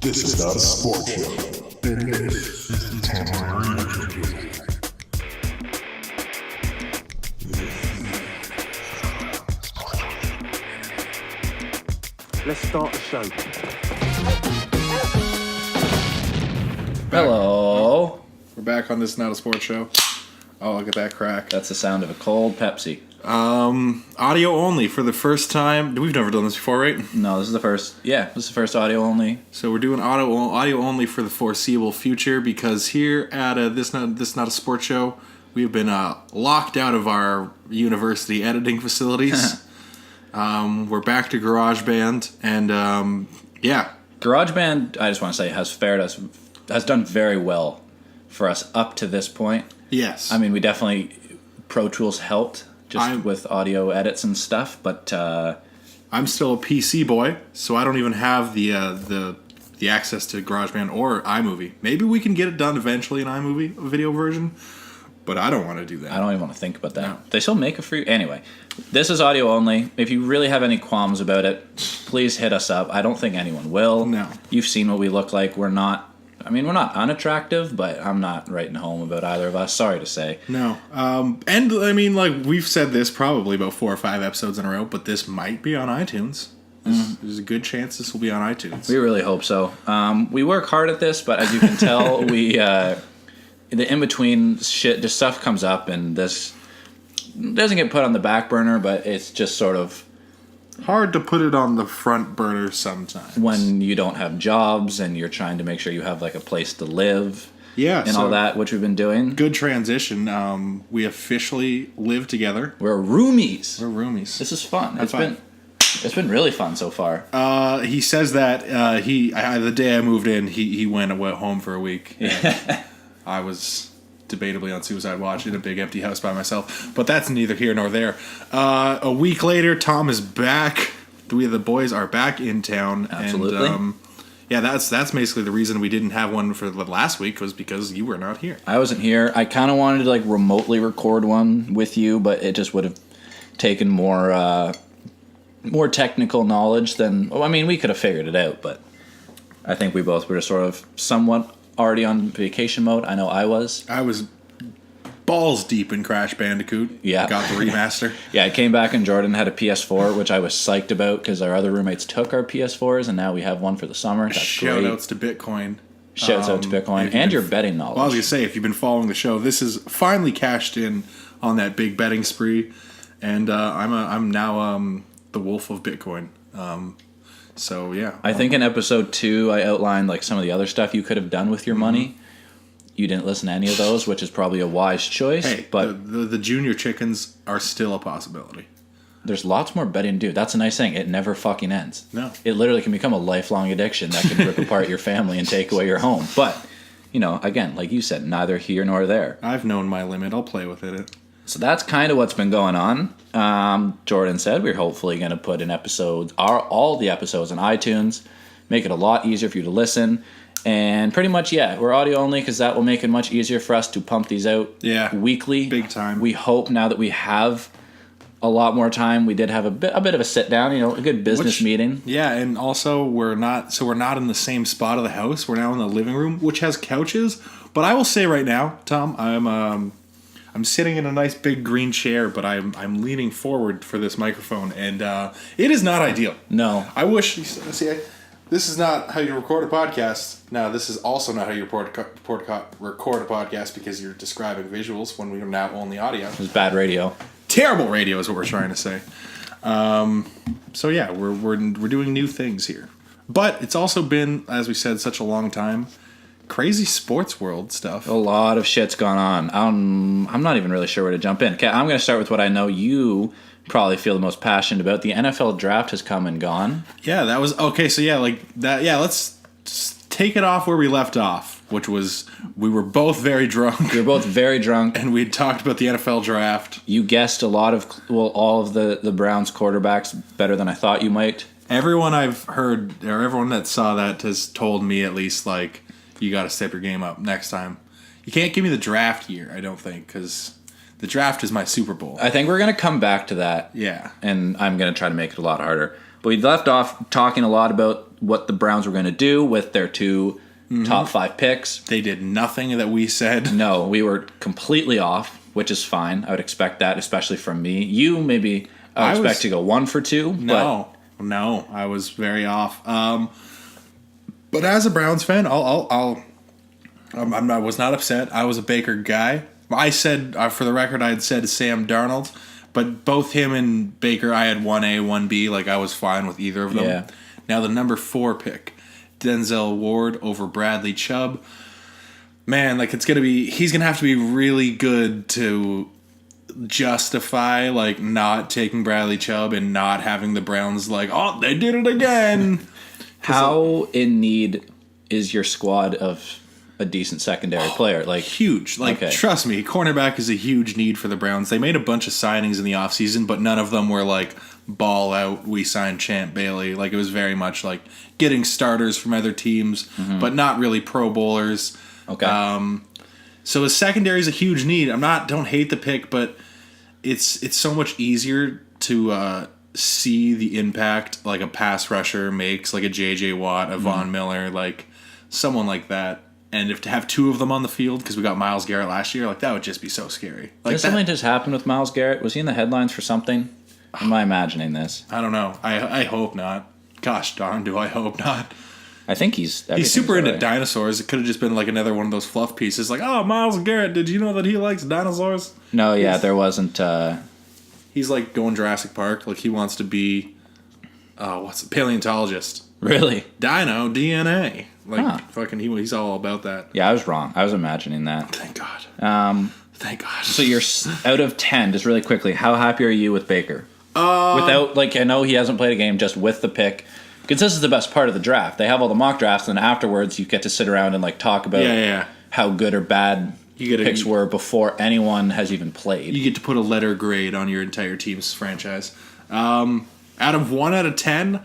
This is not a sports show, and this is temporary entertainment. Let's start the show. Hello. We're back on This Is Not a Sports Show. Oh, look at that crack. That's the sound of a cold Pepsi. Audio only for the first time. We've never done this before, right? No, this is the first. Yeah, this is the first audio only. So we're doing audio only for the foreseeable future because here at This Not a Sports Show, we've been locked out of our university editing facilities. We're back to GarageBand, and yeah. GarageBand, I just want to say, has done very well for us up to this point. Yes. I mean, we definitely Pro Tools helped with audio edits and stuff, but I'm still a PC boy, so I don't even have the access to GarageBand or iMovie. Maybe we can get it done eventually in iMovie, a video version, but I don't want to do that. I don't even want to think about that. No. They still make a free... Anyway, this is audio only. If you really have any qualms about it, please hit us up. I don't think anyone will. No. You've seen what we look like. We're not unattractive, but I'm not writing home about either of us. Sorry to say. No. And, I mean, like, we've said this probably about 4 or 5 episodes in a row, but this might be on iTunes. There's a good chance this will be on iTunes. We really hope so. We work hard at this, but as you can tell, we... the in-between shit, just stuff comes up, and this doesn't get put on the back burner, but it's just sort of... Hard to put it on the front burner sometimes. When you don't have jobs, and you're trying to make sure you have, like, a place to live. Yeah. And all that, which we've been doing. Good transition. We officially live together. We're roomies. We're roomies. This is fun. Fun. It's been really fun so far. He says that the day I moved in, he went home for a week. Yeah. I was debatably on suicide watch in a big empty house by myself, but that's neither here nor there. A week later, Tom is back. The boys are back in town. Absolutely. And, yeah, that's basically the reason we didn't have one for the last week was because you were not here. I wasn't here. I kind of wanted to like remotely record one with you, but it just would have taken more technical knowledge than... Well, I mean, we could have figured it out, but I think we both were just sort of somewhat already on vacation mode. I know I was. I was balls deep in Crash Bandicoot. Yeah. Got the remaster. Yeah, I came back and Jordan had a PS4, which I was psyched about because our other roommates took our PS4s, and now we have one for the summer. That's Shout great. outs to Bitcoin. Shouts out to Bitcoin and your betting knowledge. Well, I was going to say, if you've been following the show, this is finally cashed in on that big betting spree, and I'm now the wolf of Bitcoin. So, yeah. I think in episode 2, I outlined like some of the other stuff you could have done with your money. You didn't listen to any of those, which is probably a wise choice. Hey, but the junior chickens are still a possibility. There's lots more betting to do. That's a nice thing. It never fucking ends. No. It literally can become a lifelong addiction that can rip apart your family and take away your home. But, again, like you said, neither here nor there. I've known my limit. I'll play with it. So that's kind of what's been going on. Jordan said we're hopefully going to put all the episodes on iTunes, make it a lot easier for you to listen. And pretty much, yeah, we're audio only because that will make it much easier for us to pump these out weekly. Big time. We hope now that we have a lot more time. We did have a bit of a sit down, a good business meeting. Yeah, and also we're not in the same spot of the house. We're now in the living room, which has couches. But I will say right now, Tom, I'm sitting in a nice big green chair, but I'm leaning forward for this microphone, and it is not ideal. No. I wish... See, this is not how you record a podcast. Now, this is also not how you record a podcast because you're describing visuals when we're now only audio. It was bad radio. Terrible radio is what we're trying to say. So yeah, we're doing new things here. But it's also been, as we said, such a long time. Crazy sports world stuff. A lot of shit's gone on. I'm not even really sure where to jump in. Okay, I'm going to start with what I know you probably feel the most passionate about. The NFL draft has come and gone. Yeah, that was... Okay, so yeah, like that... Yeah, let's just take it off where we left off, which was we were both very drunk. We were both very drunk. And we talked about the NFL draft. You guessed all of the Browns quarterbacks better than I thought you might. Everyone I've heard, or everyone that saw that has told me at least, like, you got to step your game up next time. You can't give me the draft year, I don't think, because... The draft is my Super Bowl. I think we're going to come back to that. Yeah. And I'm going to try to make it a lot harder. But we left off talking a lot about what the Browns were going to do with their 2 top 5 picks. They did nothing that we said. No, we were completely off, which is fine. I would expect that, especially from me. You maybe I would expect to go 1 for 2. No, I was very off. But as a Browns fan, I was not upset. I was a Baker guy. I said, for the record, I had said Sam Darnold, but both him and Baker, I had 1A, 1B. Like, I was fine with either of them. Yeah. Now, the number 4 pick, Denzel Ward over Bradley Chubb. Man, like, he's going to have to be really good to justify, like, not taking Bradley Chubb and not having the Browns, like, oh, they did it again. How in need is your squad of a decent secondary player? Like, huge. Like, trust me, cornerback is a huge need for the Browns. They made a bunch of signings in the offseason, but none of them were like ball out, we signed Champ Bailey. Like, it was very much like getting starters from other teams, but not really pro bowlers. Okay. So the secondary is a huge need. Don't hate the pick, but it's so much easier to see the impact like a pass rusher makes, like a J.J. Watt, a Von Miller, like someone like that. And if to have 2 of them on the field, because we got Myles Garrett last year, like that would just be so scary. Like, Did something just happen with Myles Garrett? Was he in the headlines for something? Am I imagining this? I don't know. I hope not. Gosh darn, do I hope not. I think he's super into dinosaurs. It could have just been like another one of those fluff pieces. Like, oh, Myles Garrett, did you know that he likes dinosaurs? No, yeah, there wasn't. He's like going Jurassic Park. Like, he wants to be, paleontologist. Really? Dino, DNA. Like, fucking, he's all about that. Yeah, I was wrong. I was imagining that. Thank God. Thank God. So you're out of 10, just really quickly, how happy are you with Baker? Without, like, I know he hasn't played a game, just with the pick. Because this is the best part of the draft. They have all the mock drafts, and afterwards you get to sit around and, like, talk about how good or bad picks were before anyone has even played. You get to put a letter grade on your entire team's franchise. Out of 1 out of 10...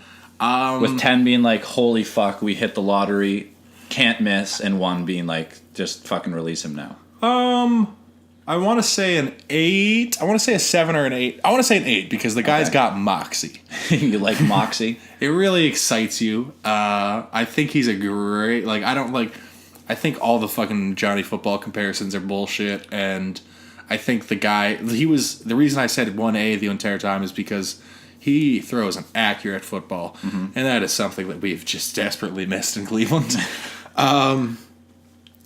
with 10 being like, holy fuck, we hit the lottery, can't miss, and 1 being like, just fucking release him now. I want to say an 8. I want to say a 7 or an 8. I want to say an 8 because the guy's got moxie. You like moxie? It really excites you. I think he's a great, like, I think all the fucking Johnny Football comparisons are bullshit, and I think the reason I said 1A the entire time is because he throws an accurate football, and that is something that we've just desperately missed in Cleveland.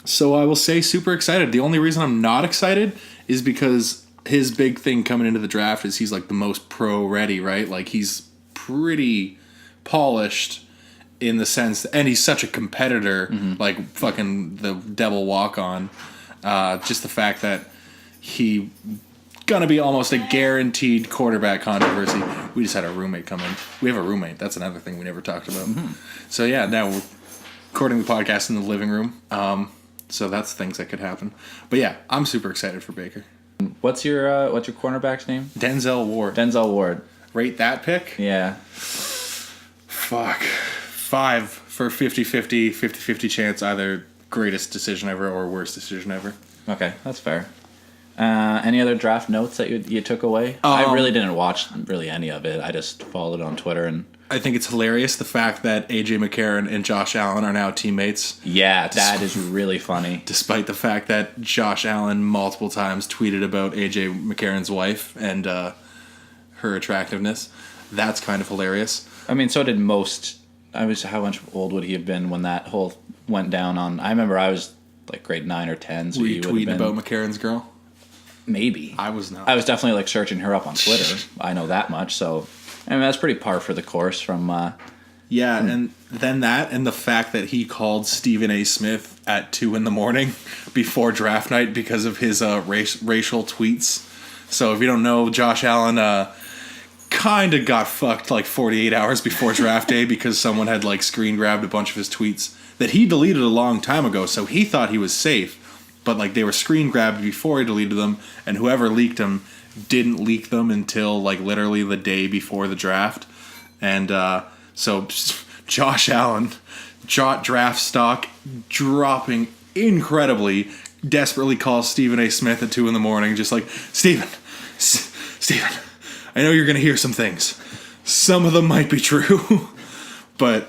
So I will say super excited. The only reason I'm not excited is because his big thing coming into the draft is he's like the most pro ready, right? Like, he's pretty polished in the sense, and he's such a competitor, like fucking the devil walk on. Just the fact that he gonna be almost a guaranteed quarterback controversy. We just had a roommate come in. We have a roommate. That's another thing we never talked about. So yeah, now we're recording the podcast in the living room. So that's things that could happen. But yeah, I'm super excited for Baker. What's your cornerback's name? Denzel Ward. Denzel Ward. Rate that pick? Yeah. Fuck. 5 for 50-50 chance, either greatest decision ever or worst decision ever. Okay, that's fair. Any other draft notes that you took away? I really didn't watch really any of it. I just followed on Twitter, and I think it's hilarious the fact that A.J. McCarron and Josh Allen are now teammates. Yeah, that is really funny. Despite the fact that Josh Allen multiple times tweeted about A.J. McCarron's wife and her attractiveness. That's kind of hilarious. I mean, so did most. How much old would he have been when that whole went down on? I remember I was like grade 9 or 10. So were you tweeting about McCarron's girl? Maybe. I was not. I was definitely like searching her up on Twitter. I know that much. So, I mean, that's pretty par for the course from. And then that, and the fact that he called Stephen A. Smith at 2 a.m. before draft night because of his racial tweets. So if you don't know, Josh Allen kind of got fucked like 48 hours before draft day because someone had like screen grabbed a bunch of his tweets that he deleted a long time ago. So he thought he was safe. But like they were screen grabbed before he deleted them, and whoever leaked them didn't leak them until like literally the day before the draft. And so Josh Allen, draft stock dropping incredibly, desperately calls Stephen A. Smith at 2 a.m. just like, Stephen, I know you're going to hear some things. Some of them might be true, but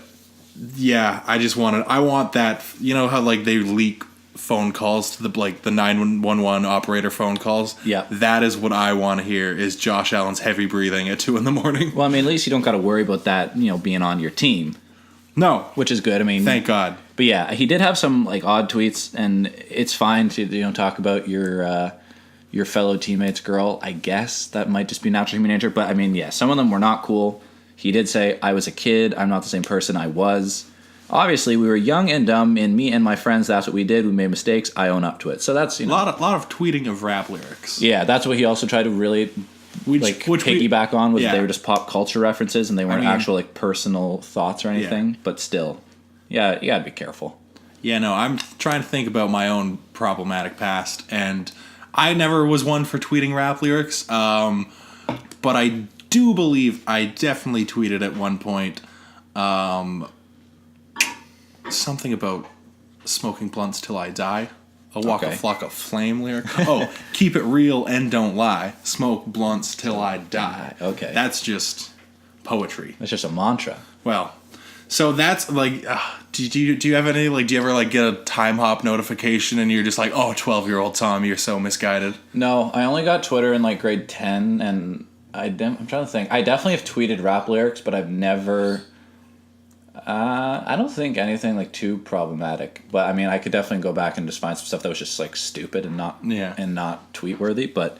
Yeah, I want that. You know how like they leak phone calls to the 911 operator phone calls? Yeah. That is what I want to hear is Josh Allen's heavy breathing at 2 a.m. Well, I mean, at least you don't got to worry about that, being on your team, No. which is good. I mean, Thank God. But yeah, he did have some like odd tweets, and it's fine to talk about your fellow teammates' girl. I guess that might just be natural human nature. But I mean, yeah, some of them were not cool. He did say, "I was a kid. I'm not the same person I was." Obviously, we were young and dumb, and me and my friends, that's what we did. We made mistakes. I own up to it. So that's A lot of tweeting of rap lyrics. yeah, that's what he also tried to really piggyback on. Was yeah. they were just pop culture references, and they weren't actual like personal thoughts or anything. Yeah. But still, yeah, you gotta be careful. Yeah, no, I'm trying to think about my own problematic past, and I never was one for tweeting rap lyrics, but I do believe I definitely tweeted at one point something about smoking blunts till I die. A walk a flock of flame lyric. Oh, keep it real and don't lie. Smoke blunts till I die. Okay. That's just poetry. That's just a mantra. Well, so that's like, do you have any, like, do you ever like get a time hop notification and you're just like, oh, 12-year-old Tom, you're so misguided? No, I only got Twitter in like grade 10, and I'm trying to think. I definitely have tweeted rap lyrics, but I've never. I don't think anything like too problematic, but I mean, I could definitely go back and just find some stuff that was just like stupid and not tweet worthy, but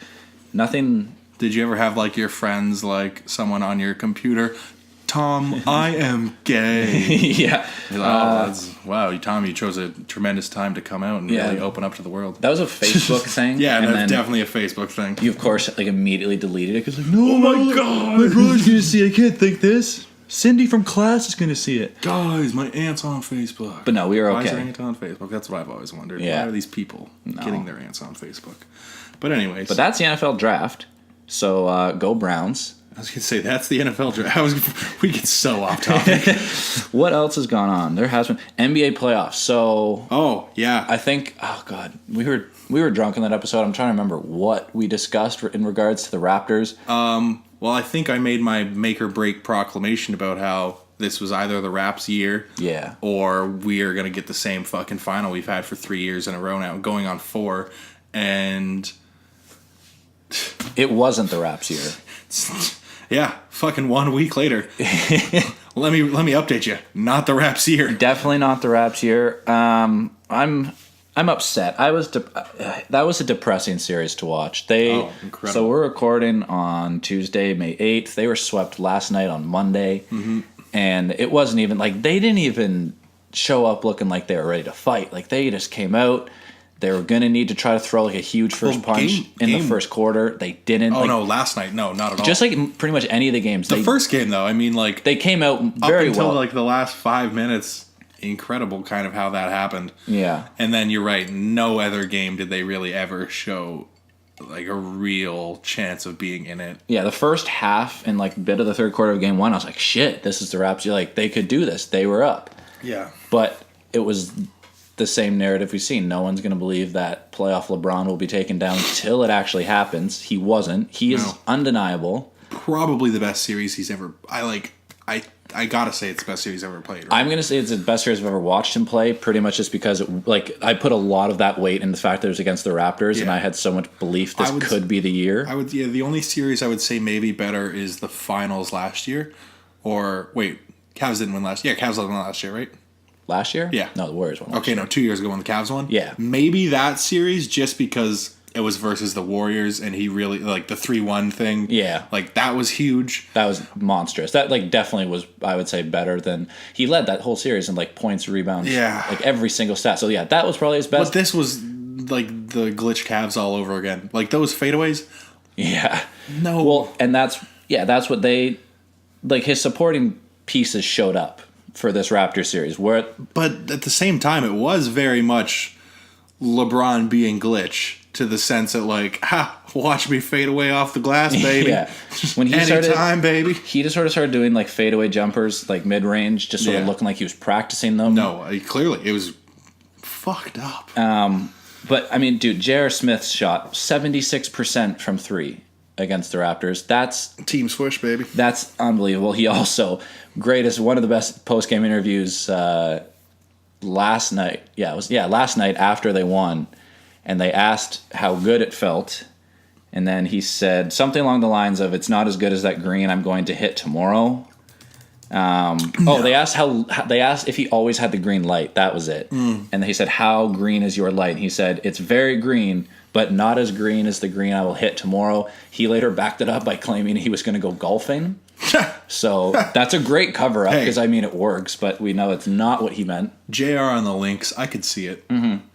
nothing. Did you ever have like your friends, like someone on your computer? Tom, I am gay. Yeah. Wow, Tom, you chose a tremendous time to come out and really open up to the world. That was a Facebook thing. Yeah, and that's definitely a Facebook thing. You, of course, like immediately deleted it because like, no, oh my God, my brother's gonna see it. I can't think this. Cindy from class is gonna see it. Guys, my aunt's on Facebook. But no, we were okay. Why is her aunt on Facebook? That's what I've always wondered. Yeah. Why are these people getting their aunts on Facebook? But anyways. But that's the NFL draft. So go Browns. I was going to say, that's the NFL draft. We get so off topic. What else has gone on? There has been NBA playoffs. So, oh yeah, I think. Oh God, we were drunk in that episode. I'm trying to remember what we discussed in regards to the Raptors. Well, I think I made my make or break proclamation about how this was either the Raps' year, or we are going to get the same fucking final we've had for 3 years in a row now, going on 4, and it wasn't the Raps' year. Yeah, fucking 1 week later. Let me update you. Not the Raps' year. Definitely not the Raps' year. I'm upset. That was a depressing series to watch. Incredible. So we're recording on Tuesday, May 8th. They were swept last night on Monday, and it wasn't even like they didn't even show up looking like they were ready to fight. Like they just came out. They were going to need to try to throw like a huge first punch in the first quarter. They didn't. Oh, no, last night. No, not at all. Just like pretty much any of the games. The first game, though, I mean, like... They came out very up until, well. like, the last 5 minutes, incredible kind of how that happened. Yeah. And then you're right, no other game did they really ever show, like, a real chance of being in it. Yeah, the first half and, like, bit of the third quarter of game 1, I was like, shit, this is the Raps. You're like, they could do this. They were up. Yeah. But it was the same narrative we've seen. No one's going to believe that playoff LeBron will be taken down until it actually happens. He wasn't. He is undeniable. Probably the best series he's ever... I gotta say it's the best series ever played. Right? I'm gonna say it's the best series I've ever watched him play. Pretty much just because I put a lot of that weight in the fact that it was against the Raptors, and I had so much belief this could be the year. The only series I would say maybe better is the finals last year, or wait, Cavs didn't win last year. Yeah, Cavs didn't win last year, right? Last year? Yeah. No, the Warriors won. Okay, no, 2 years ago when the Cavs won. Yeah, maybe that series just because it was versus the Warriors, and he really like the 3-1 thing. Yeah, like that was huge. That was monstrous. That like definitely was, I would say, better than he led that whole series in like points, rebounds, like every single stat. So yeah, that was probably his best. But this was like the glitch Cavs all over again. Like those fadeaways. Yeah. No. Well, and that's what they like. His supporting pieces showed up for this Raptor series. But at the same time, it was very much LeBron being glitch. To the sense that, like, watch me fade away off the glass, baby. Yeah. When he Anytime, baby. He just sort of started doing, like, fadeaway jumpers, like, mid-range, just sort of looking like he was practicing them. No, clearly. It was fucked up. But, I mean, dude, J.R. Smith shot 76% from 3 against the Raptors. That's Team Swish, baby. That's unbelievable. He also, greatest, one of the best post-game interviews last night. Last night after they won. And they asked how good it felt. And then he said something along the lines of, it's not as good as that green I'm going to hit tomorrow. They asked if he always had the green light. That was it. And he said, how green is your light? And he said, it's very green, but not as green as the green I will hit tomorrow. He later backed it up by claiming he was going to go golfing. So that's a great cover up because, it works, but we know it's not what he meant. JR on the links, I could see it. Mm-hmm.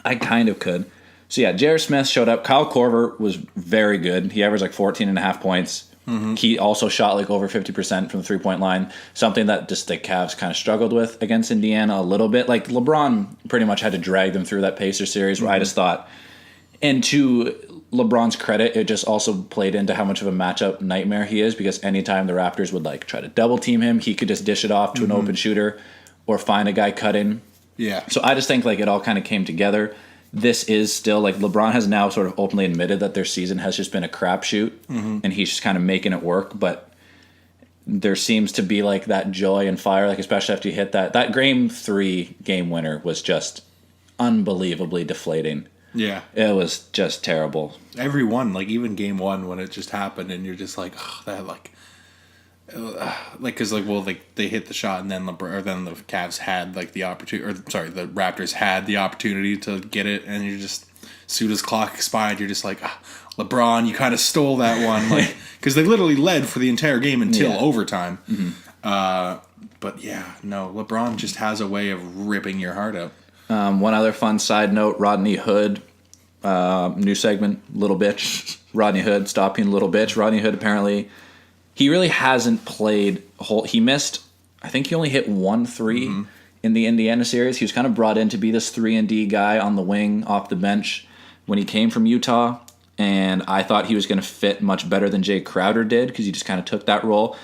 I kind of could. So yeah, J.R. Smith showed up. Kyle Korver was very good. He averaged like 14.5 points. Mm-hmm. He also shot like over 50% from the 3-point line, something that just the Cavs kind of struggled with against Indiana a little bit. Like LeBron pretty much had to drag them through that Pacers series where I just thought, and to LeBron's credit, it just also played into how much of a matchup nightmare he is, because anytime the Raptors would like try to double team him, he could just dish it off to an open shooter or find a guy cutting. Yeah. So I just think like it all kind of came together. This is still like LeBron has now sort of openly admitted that their season has just been a crapshoot, and he's just kind of making it work. But there seems to be like that joy and fire, like especially after you hit that Game 3 game winner was just unbelievably deflating. Yeah, it was just terrible. Every one, like even Game 1 when it just happened, and you're just like, oh, that because they hit the shot, and then the Cavs had like the opportunity, the Raptors had the opportunity to get it, and you're just, as soon as clock expired, you're just like, LeBron, you kind of stole that one, like, because they literally led for the entire game until overtime. But yeah, no, LeBron just has a way of ripping your heart out. One other fun side note: Rodney Hood, new segment, little bitch. Rodney Hood, stop being a little bitch. Rodney Hood apparently. He really hasn't played he missed, I think he only hit 1 3 in the Indiana series. He was kind of brought in to be this 3-and-D guy on the wing off the bench when he came from Utah. And I thought he was going to fit much better than Jay Crowder did, because he just kind of took that role.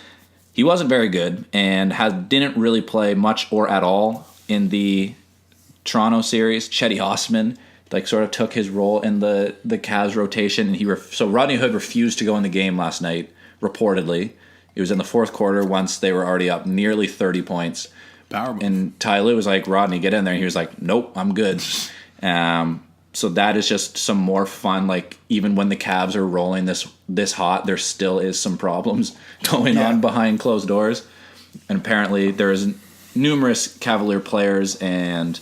He wasn't very good and didn't really play much or at all in the Toronto series. Chetty Osman sort of took his role in the Cavs rotation. And so Rodney Hood refused to go in the game last night. Reportedly, it was in the fourth quarter once they were already up nearly 30 points. Powerful. And Ty Lue was like, Rodney, get in there. And he was like, nope, I'm good. So that is just some more fun. Like, even when the Cavs are rolling this hot, there still is some problems going on behind closed doors. And apparently there is numerous Cavalier players, and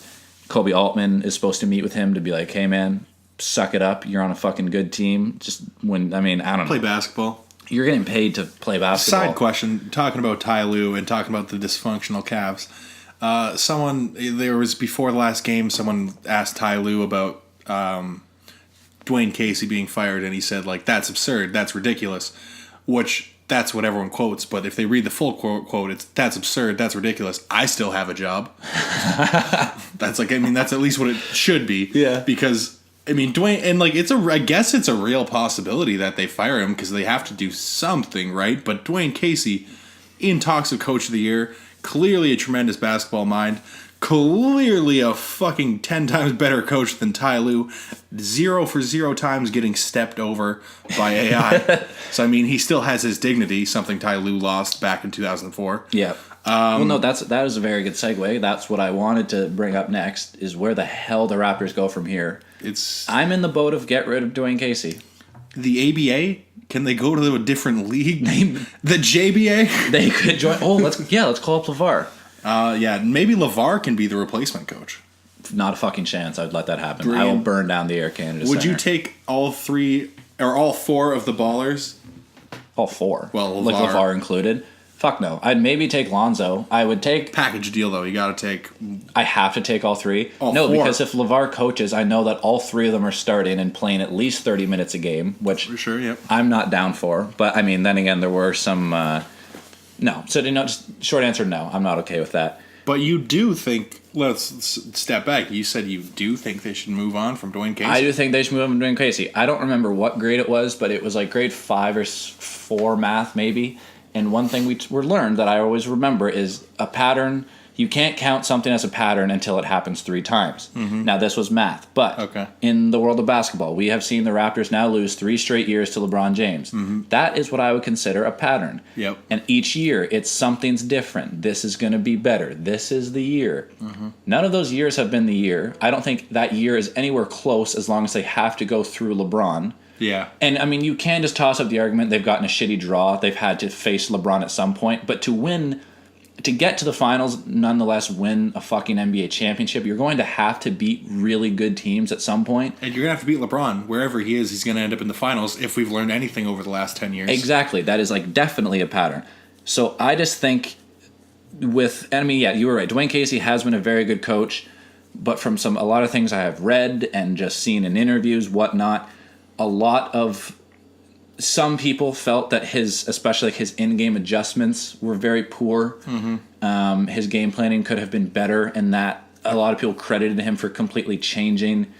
Kobe Altman is supposed to meet with him to be like, hey, man, suck it up. You're on a fucking good team. I don't know. Play basketball. You're getting paid to play basketball. Side question, talking about Ty Lue and talking about the dysfunctional Cavs. Before the last game, someone asked Ty Lue about Dwayne Casey being fired, and he said, like, that's absurd, that's ridiculous, which that's what everyone quotes, but if they read the full quote, it's that's absurd, that's ridiculous, I still have a job. That's that's at least what it should be. Yeah. Because Dwayne, and I guess it's a real possibility that they fire him because they have to do something, right? But Dwayne Casey, in talks of Coach of the Year, clearly a tremendous basketball mind, clearly a fucking 10 times better coach than Ty Lue, 0 for 0 times getting stepped over by AI. So he still has his dignity, something Ty Lue lost back in 2004. Yeah. That is a very good segue. That's what I wanted to bring up next, is where the hell the Raptors go from here. I'm in the boat of get rid of Dwayne Casey. The ABA? Can they go to a different league? The JBA? They could join. Let's call up LeVar. Maybe LeVar can be the replacement coach. Not a fucking chance. I'd let that happen. I will burn down the Air Canada Would Center. you take all 3 or all 4 of the ballers? All 4? Well, LeVar included. Fuck no. I'd maybe take Lonzo. I would take... Package deal, though. You got to take... I have to take all 3? All no, 4. Because if LeVar coaches, I know that all 3 of them are starting and playing at least 30 minutes a game, which for sure, yep. I'm not down for. But, then again, there were some... no. So, just short answer, no. I'm not okay with that. But you do think... Let's step back. You said you do think they should move on from Dwayne Casey? I do think they should move on from Dwayne Casey. I don't remember what grade it was, but it was like grade 5 or 4 math, maybe. And one thing we learned that I always remember is a pattern. You can't count something as a pattern until it happens 3 times. Now, this was math, but in the world of basketball, we have seen the Raptors now lose 3 straight years to LeBron James. That is what I would consider a pattern. Yep. And each year, it's something's different. This is going to be better. This is the year. None of those years have been the year. I don't think that year is anywhere close as long as they have to go through LeBron. Yeah. And, I mean, you can just toss up the argument they've gotten a shitty draw. They've had to face LeBron at some point. But to get to the finals, nonetheless win a fucking NBA championship, you're going to have to beat really good teams at some point. And you're going to have to beat LeBron. Wherever he is, he's going to end up in the finals if we've learned anything over the last 10 years. Exactly. That is like definitely a pattern. So I just think you were right. Dwayne Casey has been a very good coach, but from a lot of things I have read and just seen in interviews, whatnot, some people felt that especially his in-game adjustments were very poor. His game planning could have been better, and that a lot of people credited him for completely changing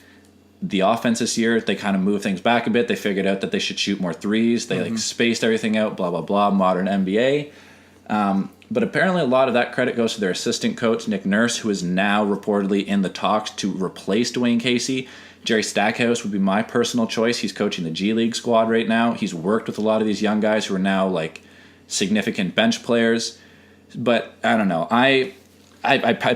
the offense this year. They kind of moved things back a bit. They figured out that they should shoot more threes. They spaced everything out, blah, blah, blah, modern NBA. But apparently a lot of that credit goes to their assistant coach, Nick Nurse, who is now reportedly in the talks to replace Dwayne Casey. Jerry Stackhouse would be my personal choice. He's coaching the G League squad right now. He's worked with a lot of these young guys who are now like significant bench players. But I don't know. I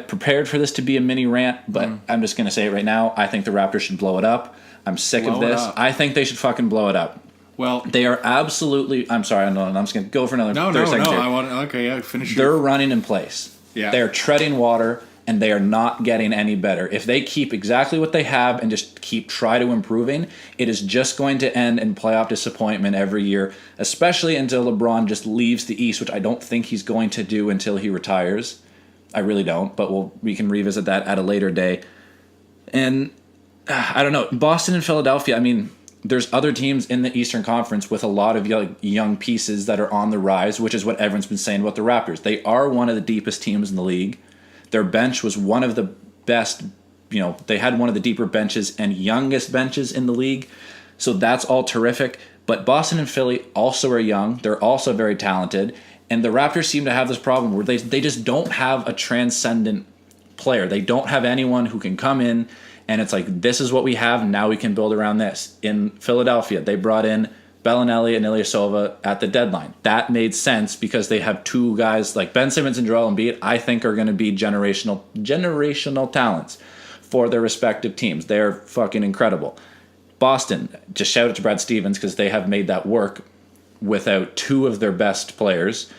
prepared for this to be a mini rant, but I'm just going to say it right now. I think the Raptors should blow it up. I'm sick of this. I think they should fucking blow it up. Well, they are absolutely... I'm sorry, I'm just going to go for another 30 seconds here. Finish. They're running in place. Yeah. They're treading water, and they are not getting any better. If they keep exactly what they have and just try to improving, it is just going to end in playoff disappointment every year, especially until LeBron just leaves the East, which I don't think he's going to do until he retires. I really don't, but we can revisit that at a later day. And I don't know. Boston and Philadelphia, I mean, there's other teams in the Eastern Conference with a lot of young pieces that are on the rise, which is what everyone's been saying about the Raptors. They are one of the deepest teams in the league. Their bench was one of the best, they had one of the deeper benches and youngest benches in the league. So that's all terrific. But Boston and Philly also are young. They're also very talented. And the Raptors seem to have this problem where they just don't have a transcendent player. They don't have anyone who can come in and it's like, this is what we have, now we can build around this. In Philadelphia, they brought in Bellinelli and Ilyasova at the deadline. That made sense because they have 2 guys like Ben Simmons and Joel Embiid, I think are going to be generational talents for their respective teams. They're fucking incredible. Boston, just shout out to Brad Stevens because they have made that work without 2 of their best players,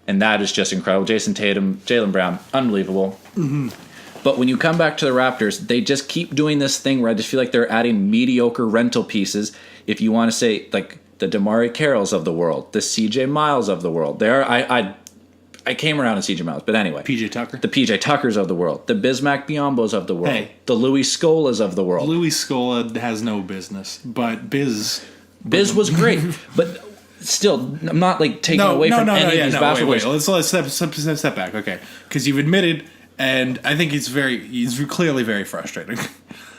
and that is just incredible. Jason Tatum, Jaylen Brown, unbelievable. But when you come back to the Raptors, they just keep doing this thing where I just feel like they're adding mediocre rental pieces. If you want to say like the Damari Carrolls of the world, the CJ Miles of the world, I came around to CJ Miles, but anyway, PJ Tucker, the PJ Tuckers of the world, the Bismack Biombos of the world, the Louis Scolas of the world. Louis Scola has no business, but Biz was great, but. Still, I'm not like taking away from any of these basketball players. Let's step back, okay? Because you've admitted, and I think he's clearly very frustrating.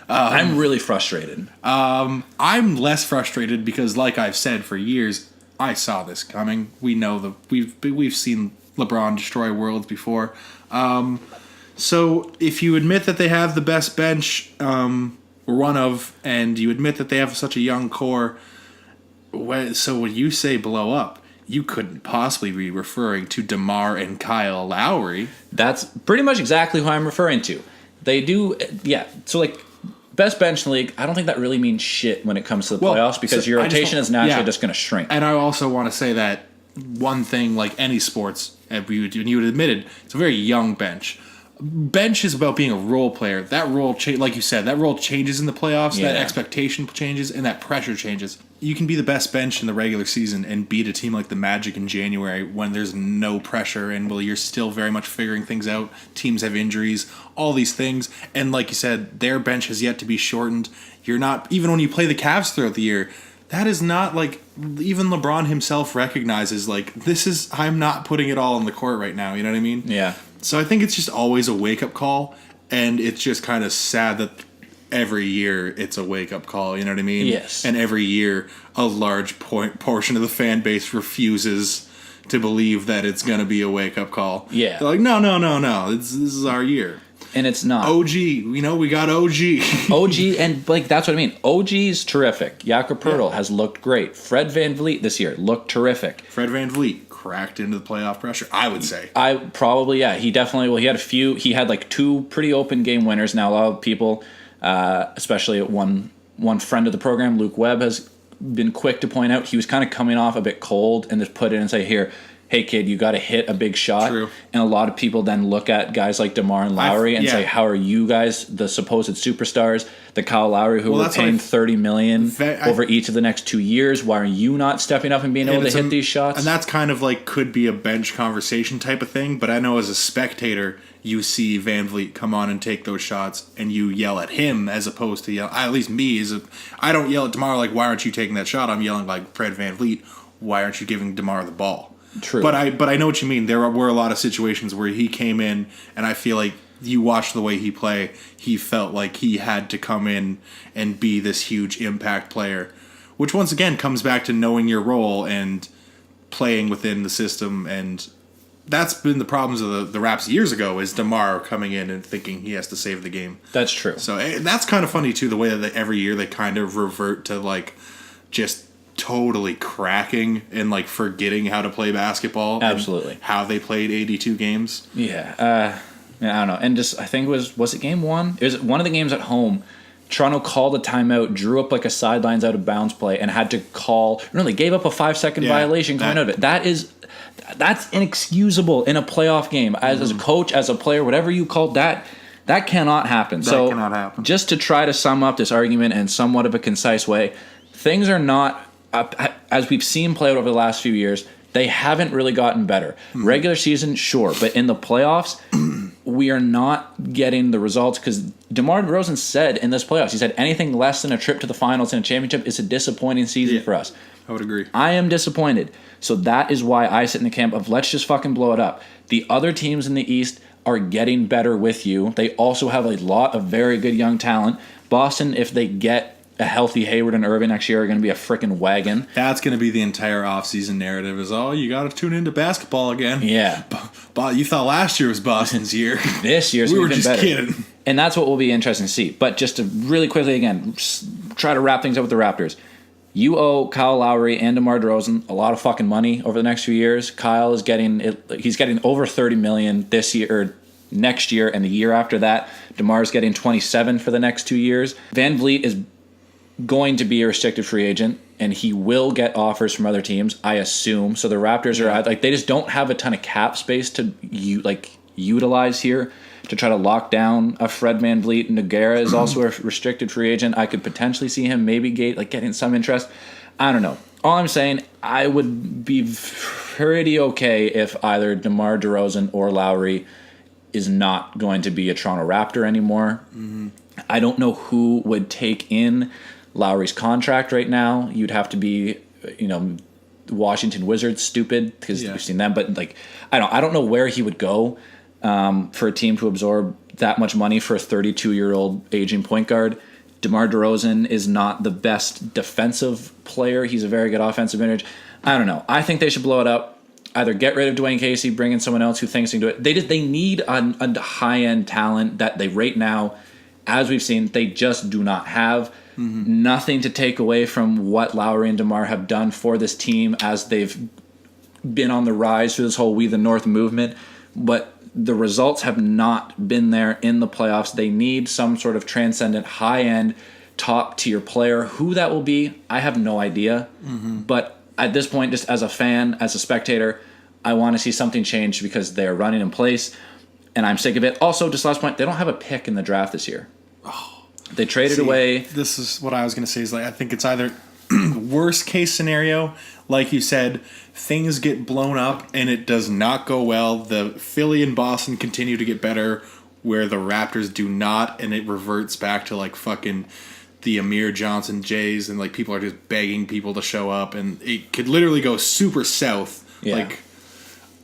I'm really frustrated. I'm less frustrated because, like I've said for years, I saw this coming. We know we've seen LeBron destroy worlds before. So if you admit that they have the best bench, or one of, and you admit that they have such a young core. So when you say blow up, you couldn't possibly be referring to DeMar and Kyle Lowry. That's pretty much exactly who I'm referring to. They do, yeah. So like best bench in the league, I don't think that really means shit when it comes to the playoffs because your rotation is naturally just going to shrink. And I also want to say that one thing, like any sports, and you would admit it, it's a very young bench. Bench is about being a role player. That role, like you said, that role changes in the playoffs. Yeah. That expectation changes, and that pressure changes. You can be the best bench in the regular season and beat a team like the Magic in January when there's no pressure and you're still very much figuring things out. Teams have injuries, all these things, and like you said, their bench has yet to be shortened. You're not even when you play the Cavs throughout the year. That is not like even LeBron himself recognizes like this is I'm not putting it all on the court right now. You know what I mean? Yeah. So I think it's just always a wake-up call, and it's just kind of sad that every year it's a wake-up call, you know what I mean? Yes. And every year a large portion of the fan base refuses to believe that it's going to be a wake-up call. Yeah. They're like, no. This is our year. And it's not. OG. We got OG. OG, and like that's what I mean. OG's terrific. Jakob Poeltl has looked great. Fred VanVleet this year looked terrific. Fred VanVleet cracked into the playoff pressure, I would say. He definitely, well, he had like 2 pretty open game winners. Now a lot of people, especially one friend of the program, Luke Webb, has been quick to point out he was kind of coming off a bit cold and just put it and say, here, hey kid, you got to hit a big shot. True. And a lot of people then look at guys like DeMar and Lowry and say, how are you guys, the supposed superstars, the Kyle Lowry who were paying $30 million over each of the next 2 years? Why are you not stepping up and being able to hit these shots? And that's kind of like could be a bench conversation type of thing. But I know as a spectator, you see VanVleet come on and take those shots, and you yell at him as opposed to yell. At least me I don't yell at DeMar like, why aren't you taking that shot? I'm yelling like, Fred VanVleet, why aren't you giving DeMar the ball? True. But I know what you mean. There were a lot of situations where he came in, and I feel like you watch the way he play, he felt like he had to come in and be this huge impact player, which once again comes back to knowing your role and playing within the system. And that's been the problems of the Raps years ago, is DeMar coming in and thinking he has to save the game. That's true. So that's kind of funny too, the way that every year they kind of revert to like just totally cracking and like forgetting how to play basketball. Absolutely. And how they played 82 games. Yeah. I don't know. And just, I think was it game 1? It was one of the games at home. Toronto called a timeout, drew up like a sidelines out of bounds play, and had to call. No, they gave up a 5-second violation coming out of it. That's inexcusable in a playoff game. As a coach, as a player, whatever you call that cannot happen. That cannot happen. Just to try to sum up this argument in somewhat of a concise way, things are not, as we've seen play out over the last few years, they haven't really gotten better. Regular season, sure, but in the playoffs, we are not getting the results because DeMar DeRozan said in this playoffs, he said anything less than a trip to the finals and a championship is a disappointing season for us. I would agree. I am disappointed. So that is why I sit in the camp of let's just fucking blow it up. The other teams in the East are getting better with you. They also have a lot of very good young talent. Boston, if they get a healthy Hayward and Irving next year, are going to be a freaking wagon. That's going to be the entire offseason narrative is, you got to tune into basketball again. Yeah. But you thought last year was Boston's year. This year's we were been just better. kidding. And that's what will be interesting to see. But just to really quickly, again, try to wrap things up with the Raptors. You owe Kyle Lowry and DeMar DeRozan a lot of fucking money over the next few years. Kyle is he's getting over $30 million this year or next year, and the year after that, DeMar's getting $27 for the next 2 years. VanVleet is going to be a restricted free agent, and he will get offers from other teams, I assume. So the Raptors are like, they just don't have a ton of cap space to utilize here to try to lock down a Fred VanVleet. Nogueira is also a restricted free agent. I could potentially see him maybe getting some interest. I don't know. All I'm saying, I would be pretty okay if either DeMar DeRozan or Lowry is not going to be a Toronto Raptor anymore. I don't know who would take in Lowry's contract right now. You'd have to be, Washington Wizards stupid because you've seen them. But I don't know where he would go for a team to absorb that much money for a 32-year-old aging point guard. DeMar DeRozan is not the best defensive player. He's a very good offensive manager. I don't know. I think they should blow it up. Either get rid of Dwayne Casey, bring in someone else who thinks they can do it. They need a high-end talent that they right now, as we've seen, they just do not have. Nothing to take away from what Lowry and DeMar have done for this team as they've been on the rise through this whole We the North movement. But the results have not been there in the playoffs. They need some sort of transcendent, high-end, top-tier player. Who that will be, I have no idea. But at this point, just as a fan, as a spectator, I want to see something change because they are running in place, and I'm sick of it. Also, just last point, they don't have a pick in the draft this year. They traded away. This is what I was going to say. Is I think it's either worst case scenario, like you said, things get blown up and it does not go well. The Philly and Boston continue to get better, where the Raptors do not, and it reverts back to fucking the Amir Johnson Jays, and people are just begging people to show up, and it could literally go super south. Yeah.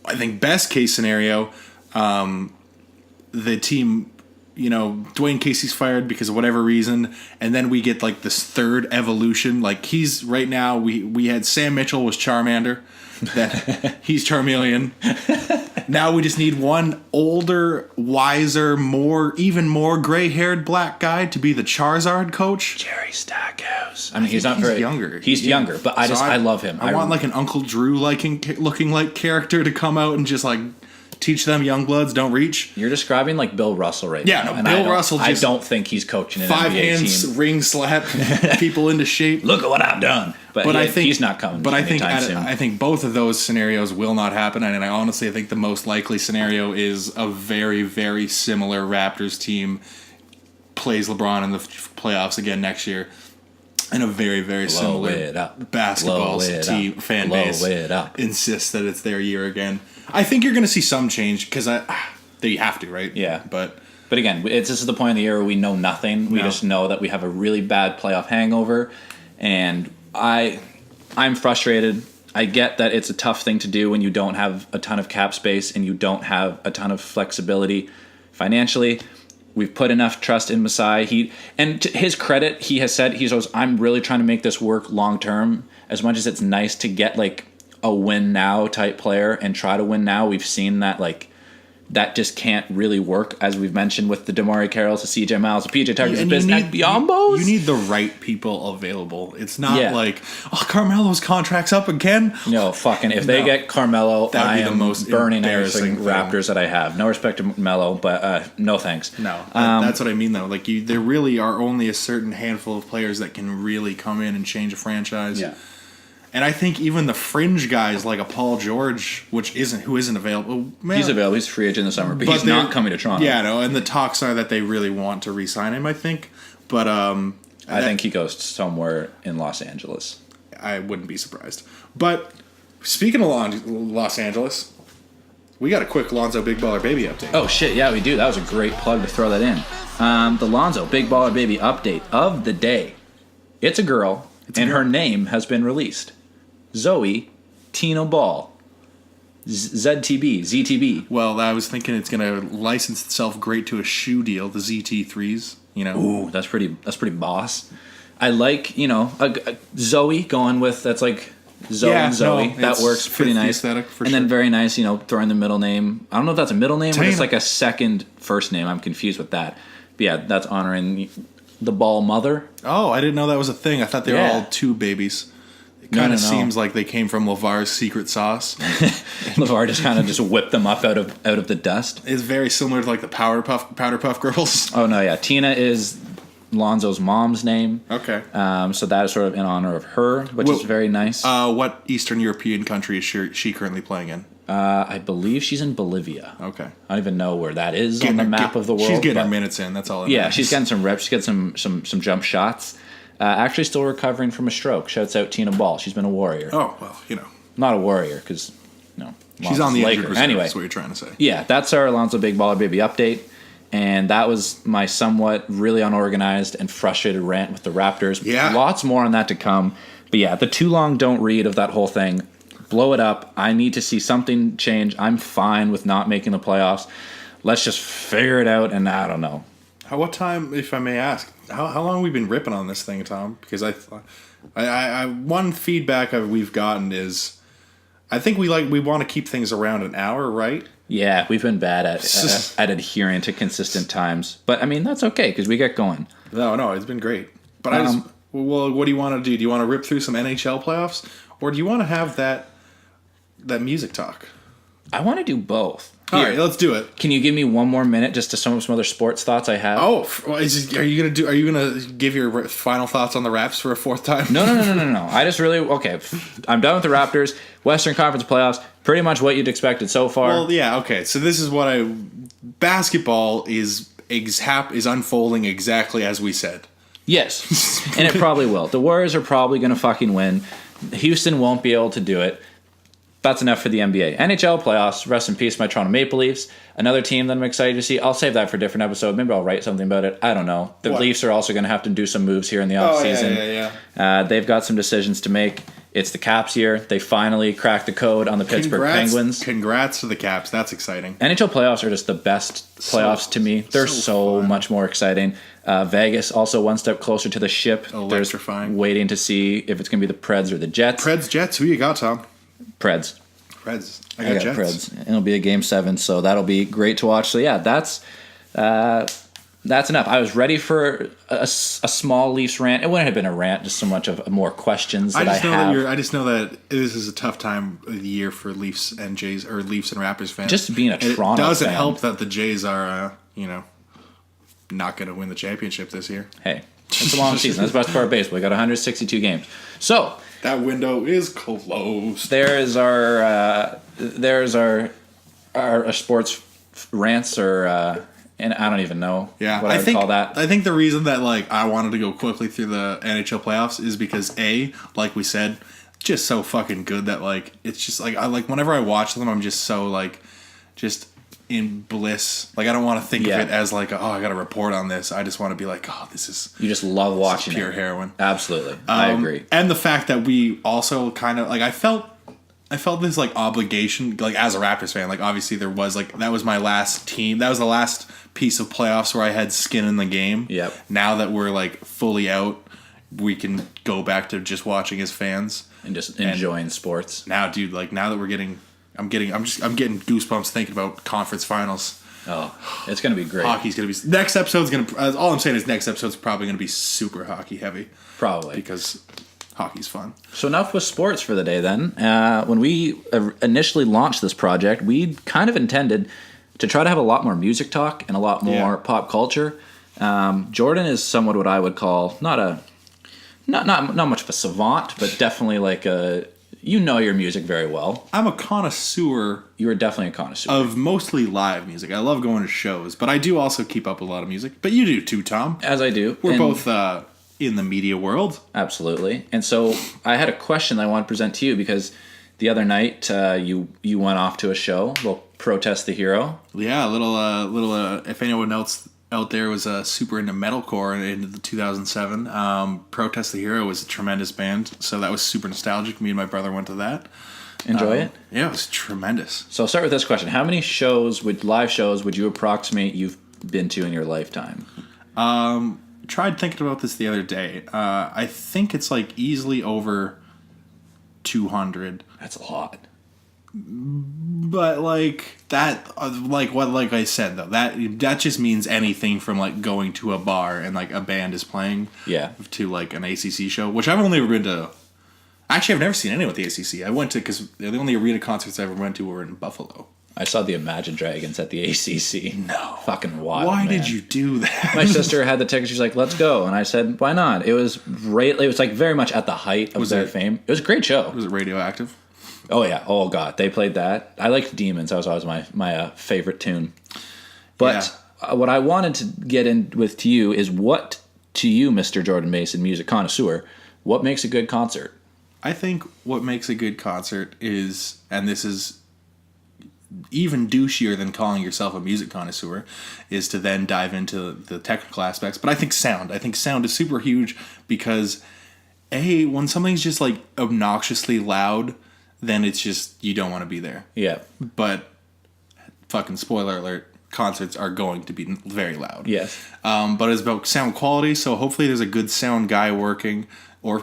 I think best case scenario, the team Dwayne Casey's fired because of whatever reason, and then we get like this third evolution. Like he's right now, we had Sam Mitchell was Charmander, then he's Charmeleon. Now we just need one older, wiser, even more gray-haired black guy to be the Charizard coach. Jerry Stackhouse. I mean, he's not very younger. He's younger, but I love him. I want like an Uncle Drew looking like character to come out and just like teach them young bloods don't reach. You're describing like Bill Russell right now. Yeah, Bill Russell. I don't think he's coaching an five NBA hands, team. ring slap people into shape. Look at what I've done. But I think he's not coming. But anytime soon. I think both of those scenarios will not happen, and I think the most likely scenario is a very, very similar Raptors team plays LeBron in the playoffs again next year, and a very, very similar basketball team fan base insists that it's their year again. I think you're going to see some change because you have to, right? Yeah, but again, this is the point of the year where we know nothing. We just know that we have a really bad playoff hangover, and I'm frustrated. I get that it's a tough thing to do when you don't have a ton of cap space and you don't have a ton of flexibility financially. We've put enough trust in Masai. And to his credit, he has said, I'm really trying to make this work long term. As much as it's nice to get like a win now type player and try to win now, we've seen that like that just can't really work, as we've mentioned with the DeMauri Carrolls, the CJ Miles, the PJ Tuckers, the Bismack Biombos. You need the right people available. It's not like, Carmelo's contract's up again. No, fucking, if they get Carmelo, I am the most burning everything Raptors that I have. No respect to Melo, but no thanks. No, that's what I mean though. Like there really are only a certain handful of players that can really come in and change a franchise. Yeah. And I think even the fringe guys like a Paul George, who isn't available. He's available. He's a free agent in the summer, but he's not coming to Toronto. Yeah, no, and the talks are that they really want to re-sign him, I think. But I think he goes somewhere in Los Angeles. I wouldn't be surprised. But speaking of Los Angeles, we got a quick Lonzo Big Baller Baby update. Oh, shit, yeah, we do. That was a great plug to throw that in. The Lonzo Big Baller Baby update of the day. It's a girl, and her name has been released. Zoe Tina Ball. ZTB. Well, I was thinking it's going to license itself great to a shoe deal, the ZT3s, Ooh, that's pretty boss. I like, Zoe going with, that's like Zoe and Zoe. That works pretty nice. Aesthetic for and sure. then very nice, throwing the middle name. I don't know if that's a middle name Tina. or it's like a second first name. I'm confused with that. But yeah, that's honoring the Ball mother. Oh, I didn't know that was a thing. I thought they were all two babies. It kind of seems like they came from LeVar's secret sauce. LeVar just whipped them up out of the dust. It's very similar to like the Powder Puff Girls. Oh no, yeah. Tina is Lonzo's mom's name. Okay. So that is sort of in honor of her, which is very nice. What Eastern European country is she currently playing in? I believe she's in Bolivia. Okay. I don't even know where that is on the map of the world. She's getting her minutes in. That's all. Yeah, she's getting some reps. She's getting some jump shots. Actually, still recovering from a stroke. Shouts out Tina Ball. She's been a warrior. Oh well, not a warrior because she's on the injured reserve. Anyway, that's what you're trying to say. Yeah, that's our Alonzo Big Baller Baby update, and that was my somewhat really unorganized and frustrated rant with the Raptors. Yeah, lots more on that to come. But yeah, the too long don't read of that whole thing. Blow it up. I need to see something change. I'm fine with not making the playoffs. Let's just figure it out. And I don't know. What time, if I may ask, how long have we been ripping on this thing, Tom? Because I one feedback we've gotten is, I think we want to keep things around an hour, right? Yeah, we've been bad at adhering to consistent times, but I mean that's okay because we get going. No, it's been great. But what do you want to do? Do you want to rip through some NHL playoffs, or do you want to have that music talk? I want to do both. All right, let's do it. Can you give me one more minute just to sum up some other sports thoughts I have? Oh, are you gonna give your final thoughts on the Raps for a fourth time? No. I just really I'm done with the Raptors. Western Conference playoffs, pretty much what you'd expected so far. Well, yeah, okay. So this is what basketball is unfolding exactly as we said. Yes, and it probably will. The Warriors are probably going to fucking win. Houston won't be able to do it. That's enough for the NBA. NHL playoffs, rest in peace, my Toronto Maple Leafs. Another team that I'm excited to see. I'll save that for a different episode. Maybe I'll write something about it. I don't know. The Leafs are also going to have to do some moves here in the offseason. Yeah. They've got some decisions to make. It's the Caps year. They finally cracked the code on the Pittsburgh Penguins. Congrats to the Caps. That's exciting. NHL playoffs are just the best playoffs to me. They're so much more exciting. Vegas also one step closer to the ship. Electrifying. There's waiting to see if it's going to be the Preds or the Jets. Preds, Jets. Who you got, Tom? Preds. I got Jets. Preds. It'll be a Game 7, so that'll be great to watch. So yeah, that's enough. I was ready for a small Leafs rant. It wouldn't have been a rant, just so much of more questions that I have. I just know that this is a tough time of the year for Leafs and Jays or Leafs and Raptors fans. Just being a Toronto fan. It doesn't help that the Jays are, not going to win the championship this year. Hey, it's a long season. That's the best part of baseball. We got 162 games. So that window is closed. There's our sports rants or. And I don't even know what I would call that. I think the reason that I wanted to go quickly through the NHL playoffs is because like we said, just so fucking good that it's just whenever I watch them, I'm just so just in bliss. I don't want to think of it as I got to report on this. I just want to be this is you just love watching pure heroin. Absolutely, I agree. And the fact that we also kind of I felt this obligation as a Raptors fan. Obviously there was that was my last team. That was the last piece of playoffs where I had skin in the game. Yep. Now that we're fully out, we can go back to just watching as fans and just enjoying sports. Now, dude, now that I'm getting goosebumps thinking about conference finals. Oh, it's gonna be great. Hockey's gonna be next episode's gonna. All I'm saying is next episode's probably gonna be super hockey heavy. Probably because hockey's fun. So enough with sports for the day then. When we initially launched this project, we kind of intended to try to have a lot more music talk and a lot more pop culture. Jordan is somewhat what I would call not much of a savant, but definitely your music very well. I'm a connoisseur. You are definitely a connoisseur of mostly live music. I love going to shows, but I do also keep up with a lot of music. But you do too, Tom. As I do. We're both in the media world. Absolutely. And so I had a question I want to present to you because the other night you went off to a show, a little Protest the Hero. Yeah, a little. If anyone else out there was super into metalcore into the 2007, Protest the Hero was a tremendous band. So that was super nostalgic. Me and my brother went to that. Enjoy it? Yeah, it was tremendous. So I'll start with this question: how many live shows would you approximate you've been to in your lifetime? Tried thinking about this the other day. I think it's easily over 200. That's a lot. But that, what I said though, that just means anything from going to a bar and a band is playing, to an ACC show, which I've only ever been to. Actually, I've never seen anyone at the ACC. I went to because the only arena concerts I ever went to were in Buffalo. I saw the Imagine Dragons at the ACC. No. Fucking wild. Why did you do that? My sister had the tickets. She's like, let's go. And I said, why not? It was great. It was very much at the height of their fame. It was a great show. Was it Radioactive? Oh, yeah. Oh, God. They played that. I liked Demons. That was always my favorite tune. But what I wanted to get in with to you is what, to you, Mr. Jordan Mason, music connoisseur, what makes a good concert? I think what makes a good concert is, and this is even douchier than calling yourself a music connoisseur, is to then dive into the technical aspects. But I think sound is super huge because when something's just obnoxiously loud, then it's just you don't want to be there. Yeah. But fucking spoiler alert, concerts are going to be very loud. Yes. But it's about sound quality, so hopefully there's a good sound guy working or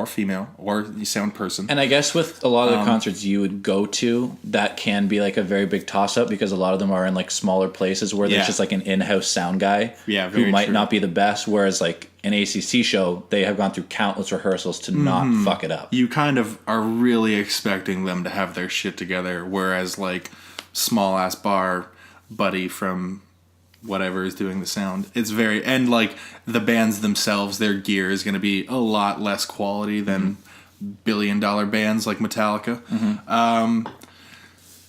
female or sound person. And I guess with a lot of the concerts you would go to, that can be a very big toss up because a lot of them are in smaller places where there's just an in-house sound guy who might not be the best, whereas an ACC show, they have gone through countless rehearsals to not fuck it up. You kind of are really expecting them to have their shit together, whereas small ass bar buddy from whatever is doing the sound, it's very, and the bands themselves, their gear is going to be a lot less quality than billion-dollar bands like Metallica.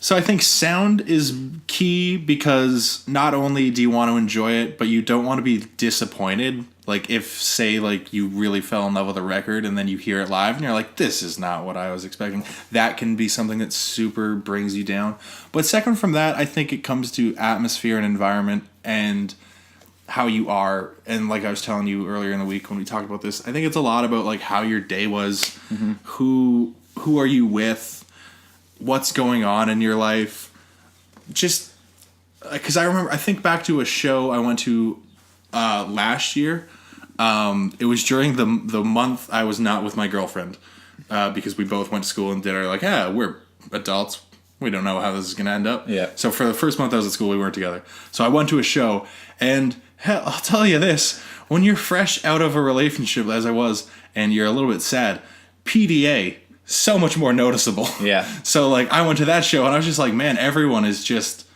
So I think sound is key because not only do you want to enjoy it, but you don't want to be disappointed. If, say, you really fell in love with a record and then you hear it live and you're like, this is not what I was expecting. That can be something that super brings you down. But second from that, I think it comes to atmosphere and environment. And how you are. And like I was telling you earlier in the week when we talked about this, I think it's a lot about like how your day was, who are you with, what's going on in your life. Just because I think back to a show I went to last year. It was during the month I was not with my girlfriend, because we both went to school and did our like, we're adults. We don't know how this is going to end up. Yeah. So for the first month I was at school, we weren't together. So I went to a show, and hell, I'll tell you this, when you're fresh out of a relationship, as I was, and you're a little bit sad, PDA, so much more noticeable. Yeah. So like I went to that show and I was just like, man, everyone is just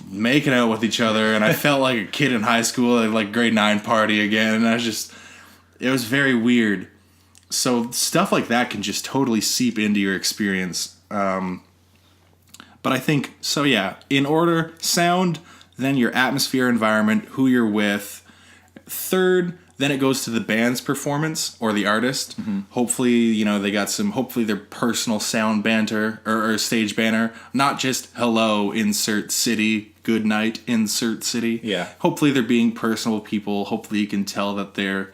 making out with each other, and I felt like a kid in high school at like grade 9 party again, and it was very weird. So stuff like that can just totally seep into your experience. But I think, so yeah, in order, sound, then your atmosphere, environment, who you're with. Third, then it goes to the band's performance or the artist. Hopefully, they got hopefully their personal sound banter or stage banner, not just hello, insert city, good night, insert city. Yeah. Hopefully they're being personal people. Hopefully you can tell that they're,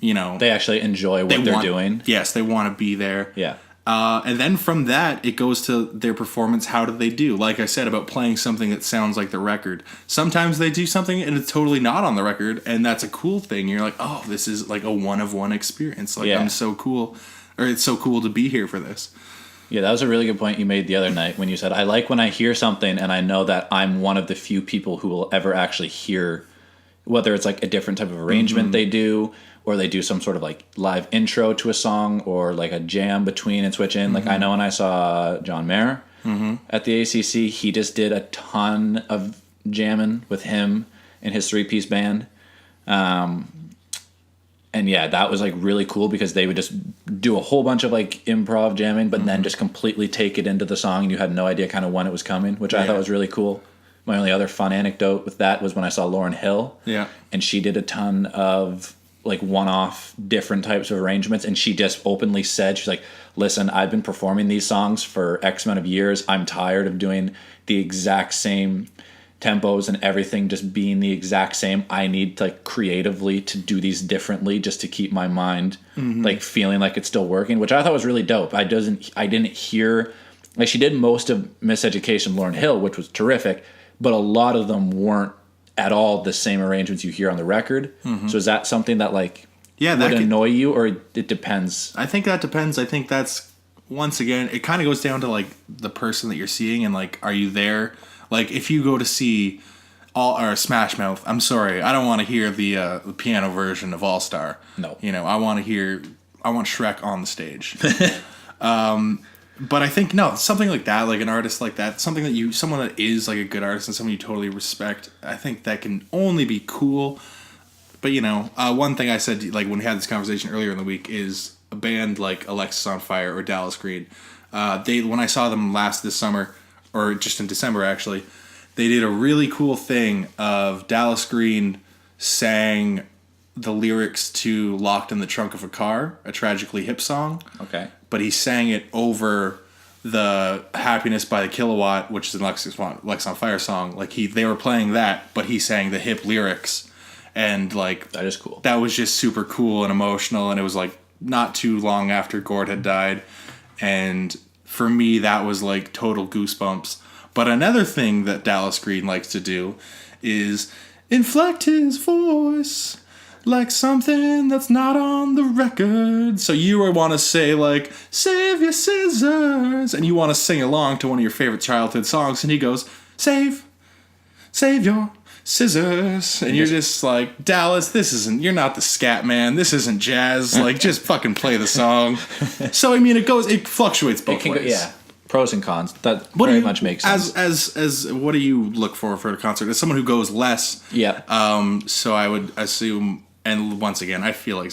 they actually enjoy what they're doing. Yes, they want to be there. Yeah. And then from that, it goes to their performance. How do they do? Like I said about playing something that sounds like the record. Sometimes they do something and it's totally not on the record, and that's a cool thing. You're like, oh, this is like a one-of-one experience. Like, I'm so cool, or it's so cool to be here for this. Yeah, that was a really good point you made the other night when you said, I like when I hear something and I know that I'm one of the few people who will ever actually hear, whether it's like a different type of arrangement they do, or they do some sort of like live intro to a song, or like a jam between and switch in. Like I know when I saw John Mayer at the ACC, he just did a ton of jamming with him and his 3-piece band. And yeah, that was like really cool because they would just do a whole bunch of like improv jamming, but then just completely take it into the song, and you had no idea kind of when it was coming, which I thought was really cool. My only other fun anecdote with that was when I saw Lauryn Hill. Yeah. And she did a ton of like one-off different types of arrangements, and she just openly said, she's like, listen, I've been performing these songs for X amount of years. I'm tired of doing the exact same tempos and everything just being the exact same. I need like creatively to do these differently just to keep my mind like feeling like it's still working, which I thought was really dope. I didn't hear, like, she did most of Miseducation, Lauryn Hill, which was terrific, but a lot of them weren't at all the same arrangements you hear on the record. So is that something that like would annoy you, or it depends? I think that depends. I think that's, once again, it kind of goes down to like the person that you're seeing, and like, are you there? Like if you go to see Smash Mouth, I'm sorry, I don't want to hear the piano version of All Star. No, I want Shrek on the stage. But I think, no, something like that, like an artist like that, someone that is like a good artist and someone you totally respect, I think that can only be cool. But, one thing I said, like when we had this conversation earlier in the week, is a band like Alexis on Fire or Dallas Green. When I saw them this summer, or just in December actually, they did a really cool thing of Dallas Green sang the lyrics to Locked in the Trunk of a Car, a Tragically Hip song. Okay. But he sang it over the Happiness by the Kilowatt, which is an Lex on Fire song. Like they were playing that, but he sang the hip lyrics. And like, that is cool. That was just super cool and emotional. And it was like not too long after Gord had died. And for me, that was like total goosebumps. But another thing that Dallas Green likes to do is inflect his voice like something that's not on the record. So you want to say like, save your scissors, and you want to sing along to one of your favorite childhood songs, and he goes, save your scissors. And you're just like, Dallas, you're not the scat man. This isn't jazz. Like, just fucking play the song. So, I mean, it fluctuates both ways. Yeah. Pros and cons. That very much makes sense. As what do you look for a concert? As someone who goes less. Yeah. So I would assume, and once again, I feel like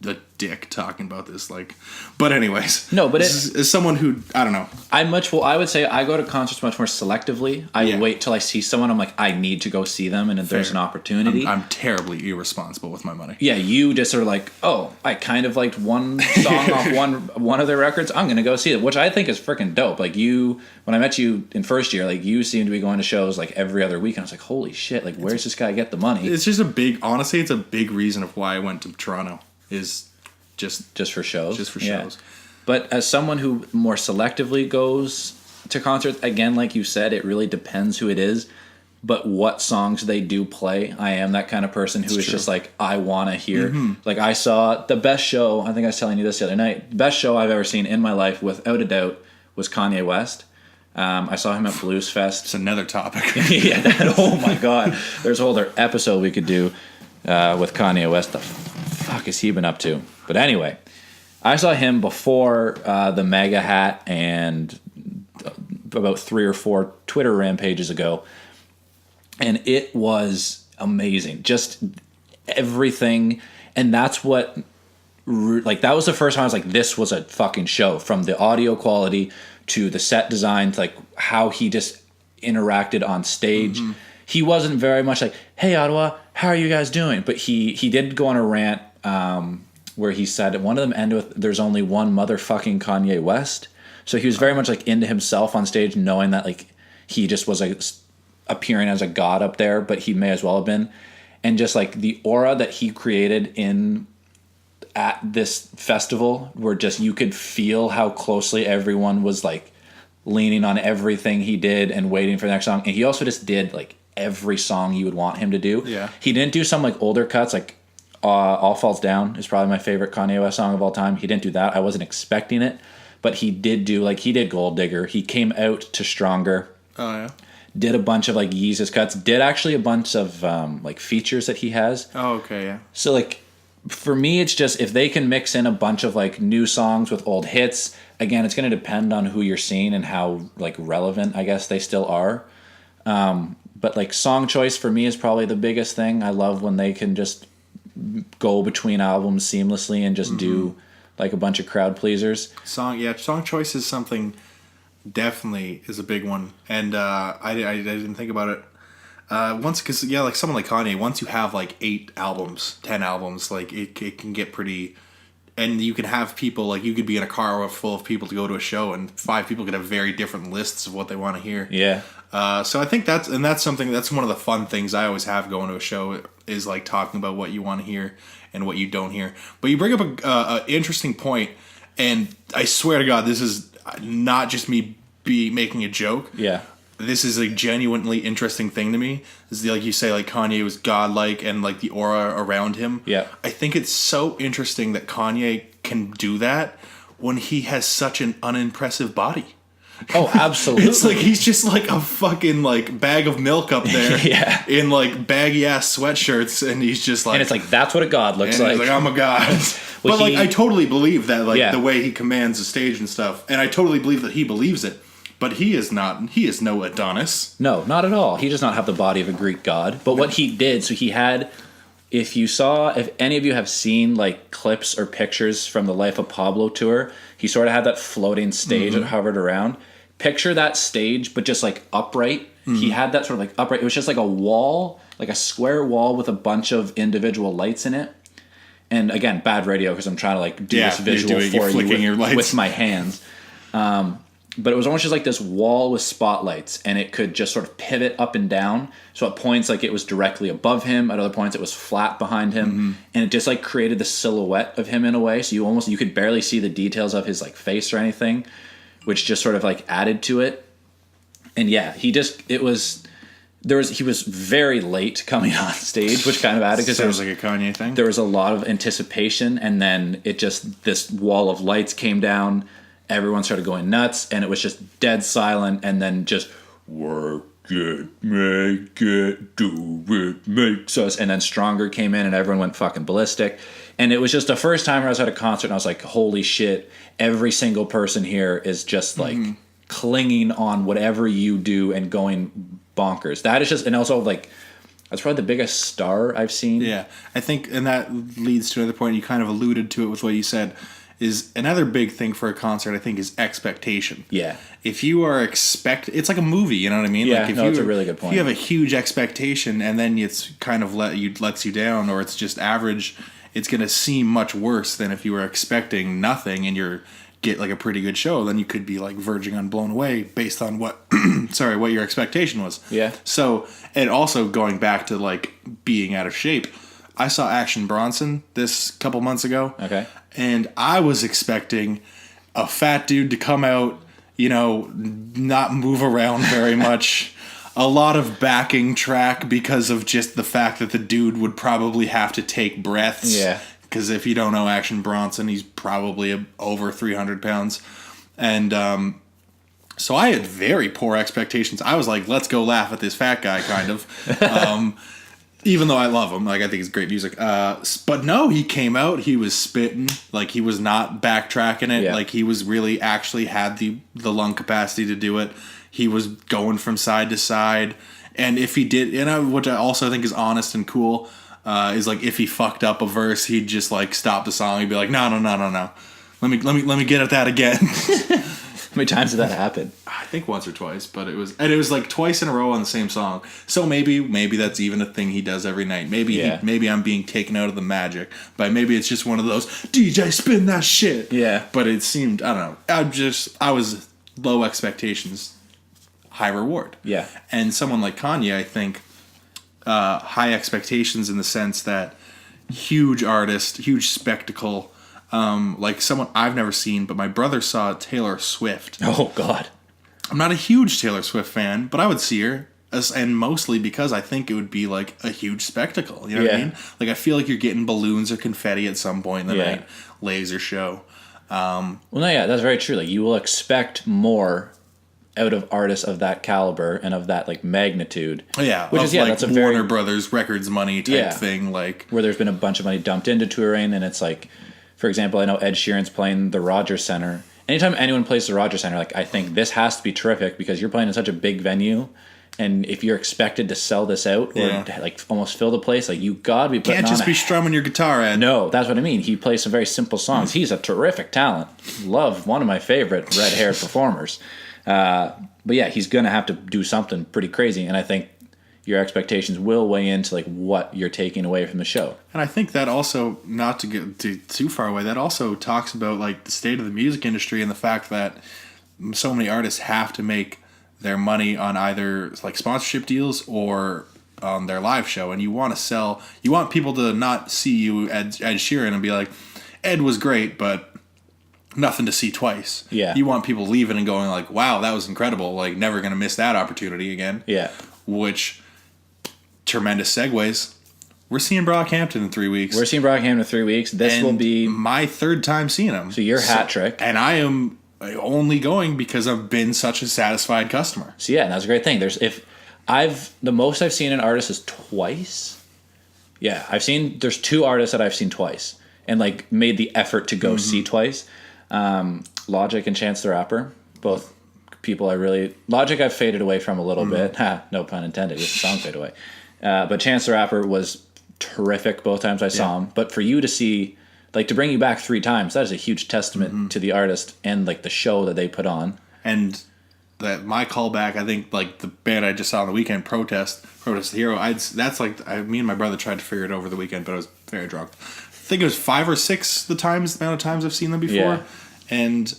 a dick talking about this. Like, but anyways, No, but as someone who, I don't know. I would say I go to concerts much more selectively. I wait till I see someone. I'm like, I need to go see them, and if there's an opportunity. I'm terribly irresponsible with my money. Yeah, you just are like, oh, I kind of liked one song off one of their records. I'm gonna go see it, which I think is freaking dope. Like when I met you in first year, like you seemed to be going to shows like every other week, and I was like, holy shit, like where's this guy get the money? It's just honestly, it's a big reason of why I went to Toronto is just for shows. Just for shows. But as someone who more selectively goes to concerts, again, like you said, it really depends who it is. But what songs they do play, I am that kind of person who is just like, I want to hear. Like I saw the best show, I think I was telling you this the other night, the best show I've ever seen in my life, without a doubt, was Kanye West. I saw him at Blues Fest. It's another topic. Oh my God. There's a whole other episode we could do with Kanye West. The fuck has he been up to? But anyway, I saw him before the MAGA hat and about 3 or 4 Twitter rampages ago. And it was amazing. Just everything. And that's what, like, that was the first time I was like, this was a fucking show. From the audio quality to the set design, to like how he just interacted on stage. He wasn't very much like, hey, Ottawa, how are you guys doing? But he did go on a rant where he said, one of them ended with, there's only one motherfucking Kanye West. So he was very much like into himself on stage, knowing that like he just was like appearing as a god up there, but he may as well have been. And just like the aura that he created at this festival, where just you could feel how closely everyone was like leaning on everything he did and waiting for the next song. And he also just did like every song you would want him to do. Yeah. He didn't do some like older cuts, like All Falls Down is probably my favorite Kanye West song of all time. He didn't do that. I wasn't expecting it, but he did do, like, he did Gold Digger. He came out to Stronger. Oh, yeah. Did a bunch of like Yeezus cuts. Did actually a bunch of like features that he has. Oh, okay, yeah. So like, for me, it's just, if they can mix in a bunch of like new songs with old hits, again, it's going to depend on who you're seeing and how like relevant, I guess, they still are. But like song choice for me is probably the biggest thing. I love when they can just go between albums seamlessly and just do like a bunch of crowd pleasers. Song choice is something, definitely is a big one. And I didn't think about it. Once, because like someone like Kanye, once you have like 8 albums, 10 albums, like it can get pretty, and you can have people, like you could be in a car full of people to go to a show, and 5 people could have very different lists of what they want to hear. Yeah. So I think that's something, that's one of the fun things I always have going to a show, is like talking about what you want to hear and what you don't hear. But you bring up a interesting point, and I swear to God, this is not just me making a joke. Yeah. This is a genuinely interesting thing to me. This is like you say, like Kanye was godlike and like the aura around him. Yeah. I think it's so interesting that Kanye can do that when he has such an unimpressive body. Oh, absolutely. It's like he's just like a fucking like bag of milk up there. Yeah. In like baggy ass sweatshirts, and he's just like, and it's like, that's what a god looks like. He's like, I'm a god. Well, but like I totally believe that, like the way he commands the stage and stuff, and I totally believe that he believes it. But he is no Adonis. No, not at all. He does not have the body of a Greek god. But what he did, so he had, if any of you have seen like clips or pictures from the Life of Pablo tour, he sort of had that floating stage that hovered around. Picture that stage, but just like upright. He had that sort of like upright. It was just like a wall, like a square wall with a bunch of individual lights in it. And again, bad radio because I'm trying to like do this visual for you with my hands. But it was almost just like this wall with spotlights, and it could just sort of pivot up and down. So at points, like it was directly above him. At other points, it was flat behind him. And it just like created the silhouette of him in a way. So you could barely see the details of his like face or anything, which just sort of like added to it. And yeah, he was very late coming on stage, which kind of added, because sounds like a Kanye thing. There was a lot of anticipation, and then this wall of lights came down. Everyone started going nuts, and it was just dead silent, and then just work it, make it, do it, makes us. And then Stronger came in, and everyone went fucking ballistic. And it was just the first time I was at a concert, and I was like, holy shit, every single person here is just like clinging on whatever you do and going bonkers. That is just, and also like, That's probably the biggest star I've seen. Yeah, I think, and that leads to another point. You kind of alluded to it with what you said. Is another big thing for a concert, I think, is expectation. Yeah. If you are it's like a movie, you know what I mean? Yeah, like if that's a really good point. If you have a huge expectation and then it's kind of lets you down, or it's just average, it's going to seem much worse than if you were expecting nothing and you're get like a pretty good show. Then you could be like verging on blown away based on what what your expectation was. Yeah. So, and also going back to like being out of shape, I saw Action Bronson this couple months ago. Okay. And I was expecting a fat dude to come out, not move around very much. A lot of backing track because of just the fact that the dude would probably have to take breaths. Yeah. Because if you don't know Action Bronson, he's probably over 300 pounds. And so I had very poor expectations. I was like, let's go laugh at this fat guy, kind of. Even though I love him, like I think it's great music. But no, he came out, he was spitting, like he was not backtracking it, like he was really actually had the lung capacity to do it. He was going from side to side, and if he did, which I also think is honest and cool, is like if he fucked up a verse, he'd just like stop the song. He'd be like, no, let me get at that again. How many times did that happen? I think once or twice, but it was like twice in a row on the same song. So maybe that's even a thing he does every night. Maybe I'm being taken out of the magic, but maybe it's just one of those DJ spin that shit. Yeah. But it seemed, I don't know. I was low expectations, high reward. Yeah. And someone like Kanye, I think, high expectations in the sense that huge artist, huge spectacle. Like someone I've never seen, but my brother saw Taylor Swift. Oh, God. I'm not a huge Taylor Swift fan, but I would see her, and mostly because I think it would be like a huge spectacle. You know what I mean? Like I feel like you're getting balloons or confetti at some point in the night, laser show. Well, no, yeah, that's very true. Like you will expect more out of artists of that caliber and of that like magnitude. Yeah, which is like that's a Warner Brothers Records money type thing, like where there's been a bunch of money dumped into touring, and it's like, for example, I know Ed Sheeran's playing the Rogers Center. Anytime anyone plays the Rogers Center, like I think this has to be terrific because you're playing in such a big venue, and if you're expected to sell this out or like almost fill the place, like you gotta be putting can't just be strumming your guitar, Ed. No, that's what I mean. He plays some very simple songs. He's a terrific talent. Love one of my favorite red-haired performers. But yeah, he's gonna have to do something pretty crazy, and I think your expectations will weigh into like what you're taking away from the show. And I think that also, not to get too far away, that also talks about like the state of the music industry and the fact that so many artists have to make their money on either like sponsorship deals or on their live show. And you want people to not see you Ed Sheeran and be like, Ed was great, but nothing to see twice. Yeah. You want people leaving and going like, wow, that was incredible. Like never going to miss that opportunity again. Yeah. Which, tremendous segues. We're seeing Brockhampton in 3 weeks. We're seeing Brockhampton in 3 weeks. This will be my third time seeing him. So your hat trick. And I am only going because I've been such a satisfied customer. So yeah, that's a great thing. The most I've seen an artist is twice. Yeah, there's 2 artists that I've seen twice and like made the effort to go see twice. Logic and Chance the Rapper, both people Logic I've faded away from a little bit. No pun intended. Just the song fade away. But Chance the Rapper was terrific both times I saw him. But for you to see, like, to bring you back 3 times, that is a huge testament to the artist and like the show that they put on. And that my callback, I think, like the band I just saw on the weekend, Protest the Hero. Me and my brother tried to figure it over the weekend, but I was very drunk. I think it was 5 or 6 the amount of times I've seen them before. Yeah. And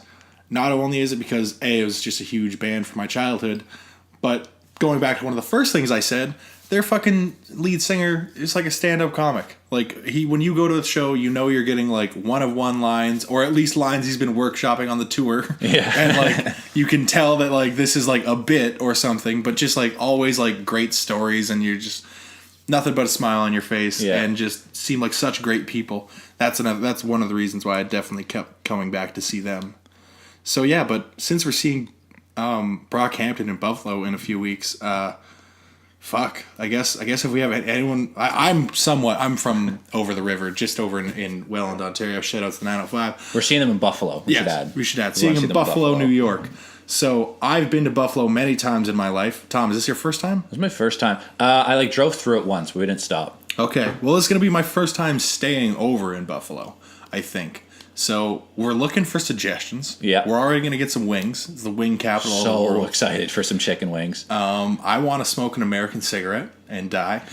not only is it because it was just a huge band from my childhood, but going back to one of the first things I said, their fucking lead singer is like a stand-up comic. Like when you go to the show, you know you're getting like one of one lines, or at least lines he's been workshopping on the tour. Yeah. And like you can tell that like this is like a bit or something, but just like always like great stories, and you're just nothing but a smile on your face, and just seem like such great people. That's one of the reasons why I definitely kept coming back to see them. So yeah, but since we're seeing Brockhampton in Buffalo in a few weeks, I guess if we have anyone, I'm from over the river, just over in Welland, Ontario. Shout out to 905. We're seeing them in Buffalo. We should add. Seeing them in Buffalo, New York. So I've been to Buffalo many times in my life. Tom, is this your first time? It was my first time. I drove through it once, but we didn't stop. Okay. Well, it's going to be my first time staying over in Buffalo, I think. So we're looking for suggestions. Yeah. We're already going to get some wings. It's the wing capital of the So world. excited for some chicken wings. I want to smoke an American cigarette and die.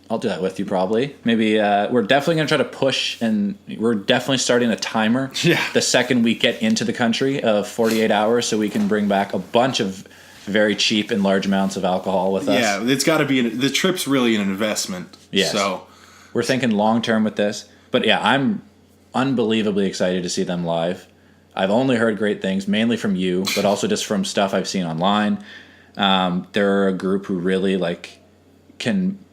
I'll do that with you probably. Maybe we're definitely going to try to push, and we're definitely starting a timer. Yeah. The second we get into the country of 48 hours, so we can bring back a bunch of very cheap and large amounts of alcohol with us. Yeah, it's got to be. The trip's really an investment. Yes. So we're thinking long term with this. But yeah, I'm unbelievably excited to see them live. I've only heard great things, mainly from you, but also just from stuff I've seen online. They're a group who really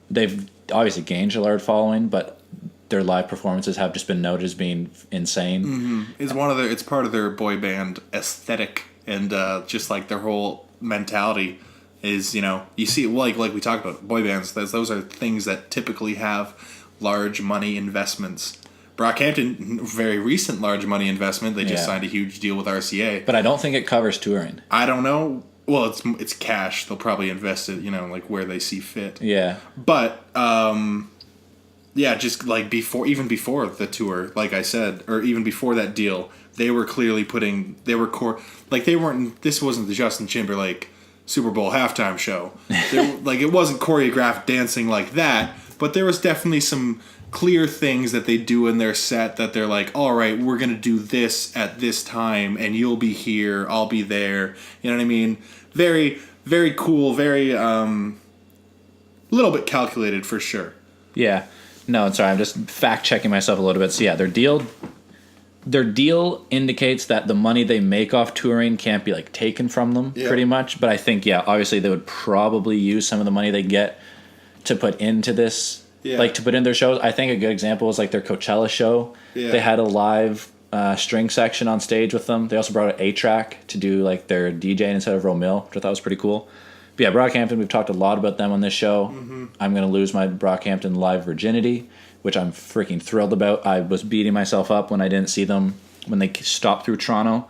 they've obviously gained a large following, but their live performances have just been noted as being insane. Mm-hmm. It's part of their boy band aesthetic, and just like their whole mentality is, you see, like we talked about boy bands. Those are things that typically have large money investments. Brockhampton, very recent large money investment. They just signed a huge deal with RCA. But I don't think it covers touring. I don't know. Well, it's cash. They'll probably invest it, like where they see fit. Yeah. But just like before the tour, like I said, or even before that deal, they were clearly this wasn't the Justin Timberlake Super Bowl halftime show. It wasn't choreographed dancing like that, but there was definitely some clear things that they do in their set that they're like, all right, we're going to do this at this time, and you'll be here, I'll be there. You know what I mean? Very, very cool, very, little bit calculated for sure. Yeah. No, I'm sorry. I'm just fact checking myself a little bit. So yeah, their deal indicates that the money they make off touring can't be taken from them pretty much. But I think, obviously they would probably use some of the money they get to put into this, to put in their shows. I think a good example was their Coachella show. Yeah. They had a live string section on stage with them. They also brought an A-track to do their DJing instead of Romil, which I thought was pretty cool. But yeah, Brockhampton, we've talked a lot about them on this show. Mm-hmm. I'm going to lose my Brockhampton live virginity, which I'm freaking thrilled about. I was beating myself up when I didn't see them when they stopped through Toronto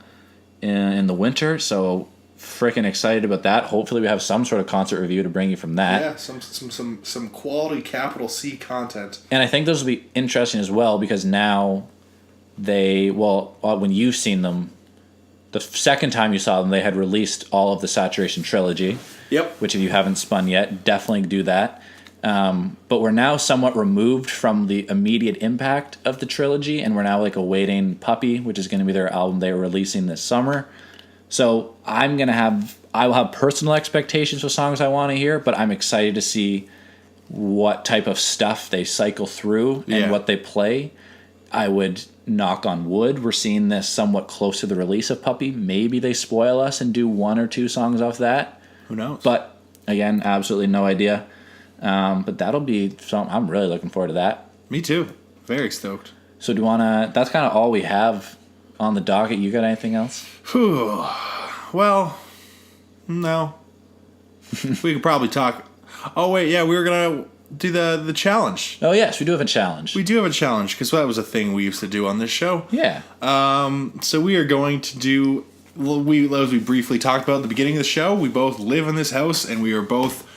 in the winter. So freaking excited about that. Hopefully we have some sort of concert review to bring you from that. Yeah, some quality capital C content. And I think those will be interesting as well because now when you've seen them, the second time you saw them, they had released all of the Saturation trilogy. Yep. Which if you haven't spun yet, definitely do that. But we're now somewhat removed from the immediate impact of the trilogy, and we're now awaiting Puppy, which is going to be their album they're releasing this summer. So I will have personal expectations for songs I want to hear, but I'm excited to see what type of stuff they cycle through and what they play. I would knock on wood. We're seeing this somewhat close to the release of Puppy. Maybe they spoil us and do one or two songs off that. Who knows? But again, absolutely no idea. But that'll be something. I'm really looking forward to that. Me too. Very stoked. So do you want to... That's kind of all we have on the docket. You got anything else? Well, no. We could probably talk... Oh, wait, yeah, we were going to do the challenge. Oh, yes, we do have a challenge. We do have a challenge, because that was a thing we used to do on this show. Yeah. So we are going to do... As we briefly talked about at the beginning of the show, we both live in this house, and we are both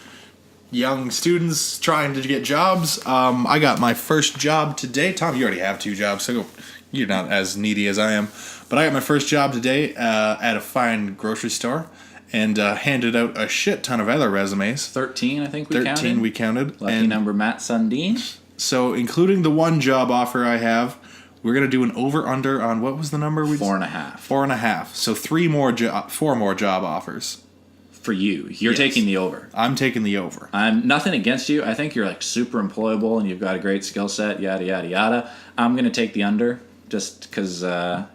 young students trying to get jobs. I got my first job today. Tom, you already have 2 jobs, so you're not as needy as I am. But I got my first job today at a fine grocery store and handed out a shit ton of other resumes. 13, I think we counted. 13 we counted. Lucky number Matt Sundin. So including the one job offer I have, we're going to do an over-under on, what was the number? 4.5. 4.5. So 4 more job offers. For you. You're taking the over. I'm taking the over. I'm nothing against you. I think you're super employable and you've got a great skill set, yada, yada, yada. I'm going to take the under just because, I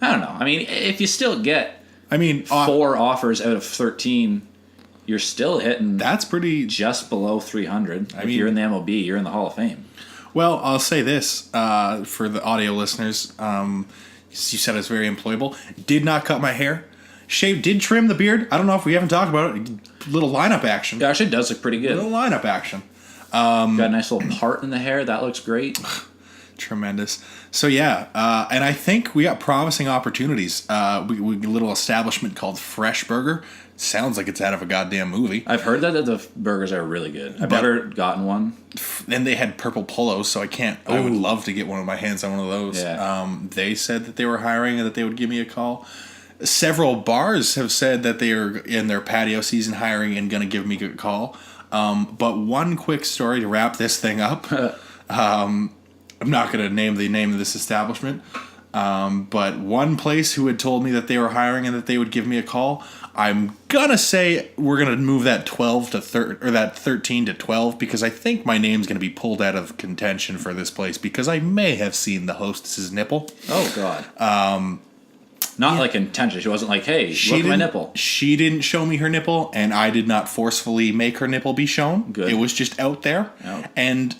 don't know. I mean, if you still get 4 offers out of 13, you're still hitting... That's pretty... Just below 300. If you're in the MLB, you're in the Hall of Fame. Well, I'll say this for the audio listeners. You said it's very employable. Did not cut my hair. Shave, did trim the beard. I don't know if we haven't talked about it. Little lineup action. It actually does look pretty good. Little lineup action. Got a nice little part in the hair. That looks great. Tremendous. So yeah, and I think we got promising opportunities. We a little establishment called Fresh Burger. Sounds like it's out of a goddamn movie. I've heard that the burgers are really good. I've never gotten one. And they had purple polos, so I can't. I would love to get one of my hands on one of those. Yeah. They said that they were hiring and that they would give me a call. Several bars have said that they are in their patio season hiring and going to give me a call. But one quick story to wrap this thing up. I'm not going to name the name of this establishment. But one place who had told me that they were hiring and that they would give me a call, I'm gonna say we're gonna move that 13 to 12 because I think my name's gonna be pulled out of contention for this place because I may have seen the hostess's nipple. Oh God. Not like intentionally. She wasn't like, "Hey, look at my nipple." She didn't show me her nipple, and I did not forcefully make her nipple be shown. Good. It was just out there. Oh. And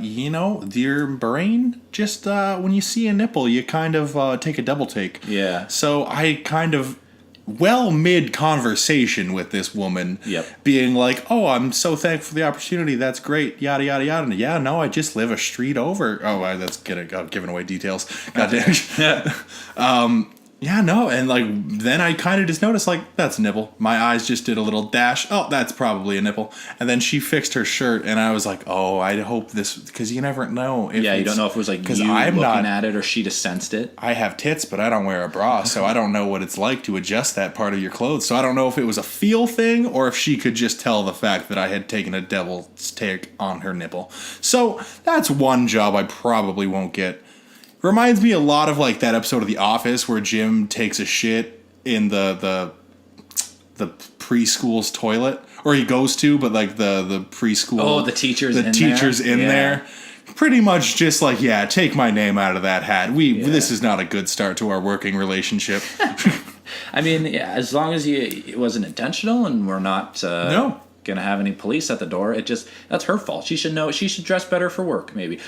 your brain just when you see a nipple, you kind of take a double take. Yeah. So I kind of mid conversation with this woman, being like, "Oh, I'm so thankful for the opportunity. That's great. Yada yada yada." And yeah, no, I just live a street over. Oh, that's giving away details. Goddamn. Yeah, no, and like then I kind of just noticed like that's a nipple. My eyes just did a little dash. Oh, that's probably a nipple. And then she fixed her shirt, and I was like, oh, I hope this because you never know. If you don't know if it was like you looking at it or she just sensed it. I have tits, but I don't wear a bra, so I don't know what it's like to adjust that part of your clothes. So I don't know if it was a feel thing or if she could just tell the fact that I had taken a devil's take on her nipple. So that's one job I probably won't get. Reminds me a lot of like that episode of The Office where Jim takes a shit in the preschool's toilet, or he goes to, but like the preschool. Oh, the teacher's in there. Pretty much just like, yeah, take my name out of that hat. This is not a good start to our working relationship. I mean, yeah, as long as it wasn't intentional and we're not gonna have any police at the door, that's her fault. She should know. She should dress better for work. Maybe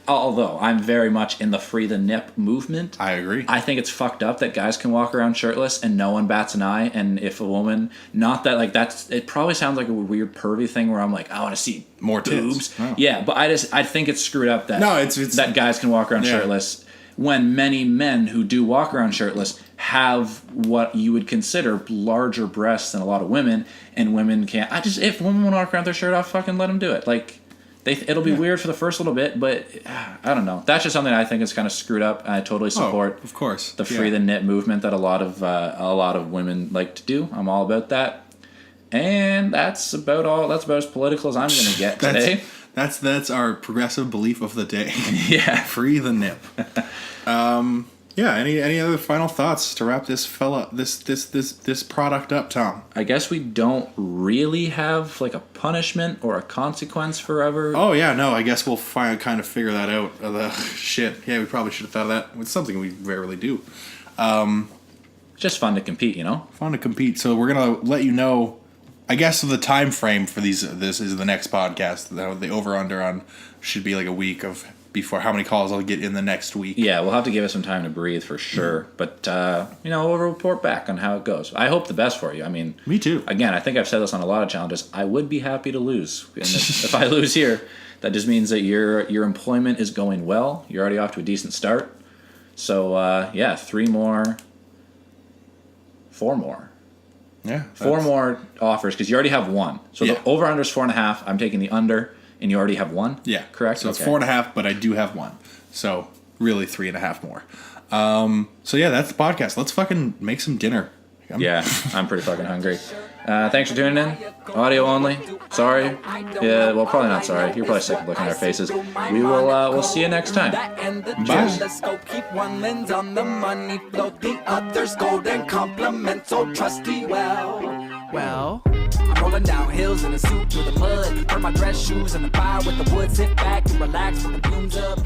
although I'm very much in the free the nip movement. I agree. I think it's fucked up that guys can walk around shirtless and no one bats an eye. And if a woman, not that like it probably sounds like a weird pervy thing where I'm like, I want to see more boobs. Tits. Oh. Yeah, but I think it's screwed up that it's that guys can walk around shirtless when many men who do walk around shirtless have what you would consider larger breasts than a lot of women, and women can't. If women want to walk around their shirt off, fucking let them do it. Like, it'll be weird for the first little bit, but I don't know. That's just something I think is kind of screwed up. I totally support, of course, the free the nip movement that a lot of women like to do. I'm all about that, and that's about all. That's about as political as I'm going to get today. That's our progressive belief of the day. Yeah, free the nip. Yeah. Any other final thoughts to wrap this product up, Tom? I guess we don't really have like a punishment or a consequence forever. Oh yeah, no. I guess we'll kind of figure that out. Shit. Yeah, we probably should have thought of that. It's something we rarely do. It's just fun to compete, you know. Fun to compete. So we're gonna let you know. I guess the time frame for this is the next podcast. The over under on should be like a week of before how many calls I'll get in the next week. Yeah, we'll have to give it some time to breathe for sure. But we'll report back on how it goes. I hope the best for you. I mean, me too. Again, I think I've said this on a lot of challenges. I would be happy to lose, and if I lose here, that just means that your employment is going well. You're already off to a decent start. So 4 more. Yeah, 4 more offers because you already have one. So the over under is 4.5. I'm taking the under, and you already have one. Yeah, correct. So it's 4.5, but I do have one. So really 3.5 more. So yeah, that's the podcast. Let's fucking make some dinner. I'm pretty fucking hungry. Thanks for tuning in. Audio only. Sorry. Yeah, well, probably not sorry. You're probably sick of looking at our faces. We will. We'll see you next time. Bye. Let's go keep one lens on the money flow. The other's golden compliments. Oh, trusty well. I'm rolling down hills in a suit through the mud. Burn my dress shoes in the fire with the wood. Sit back and relax with the fumes up.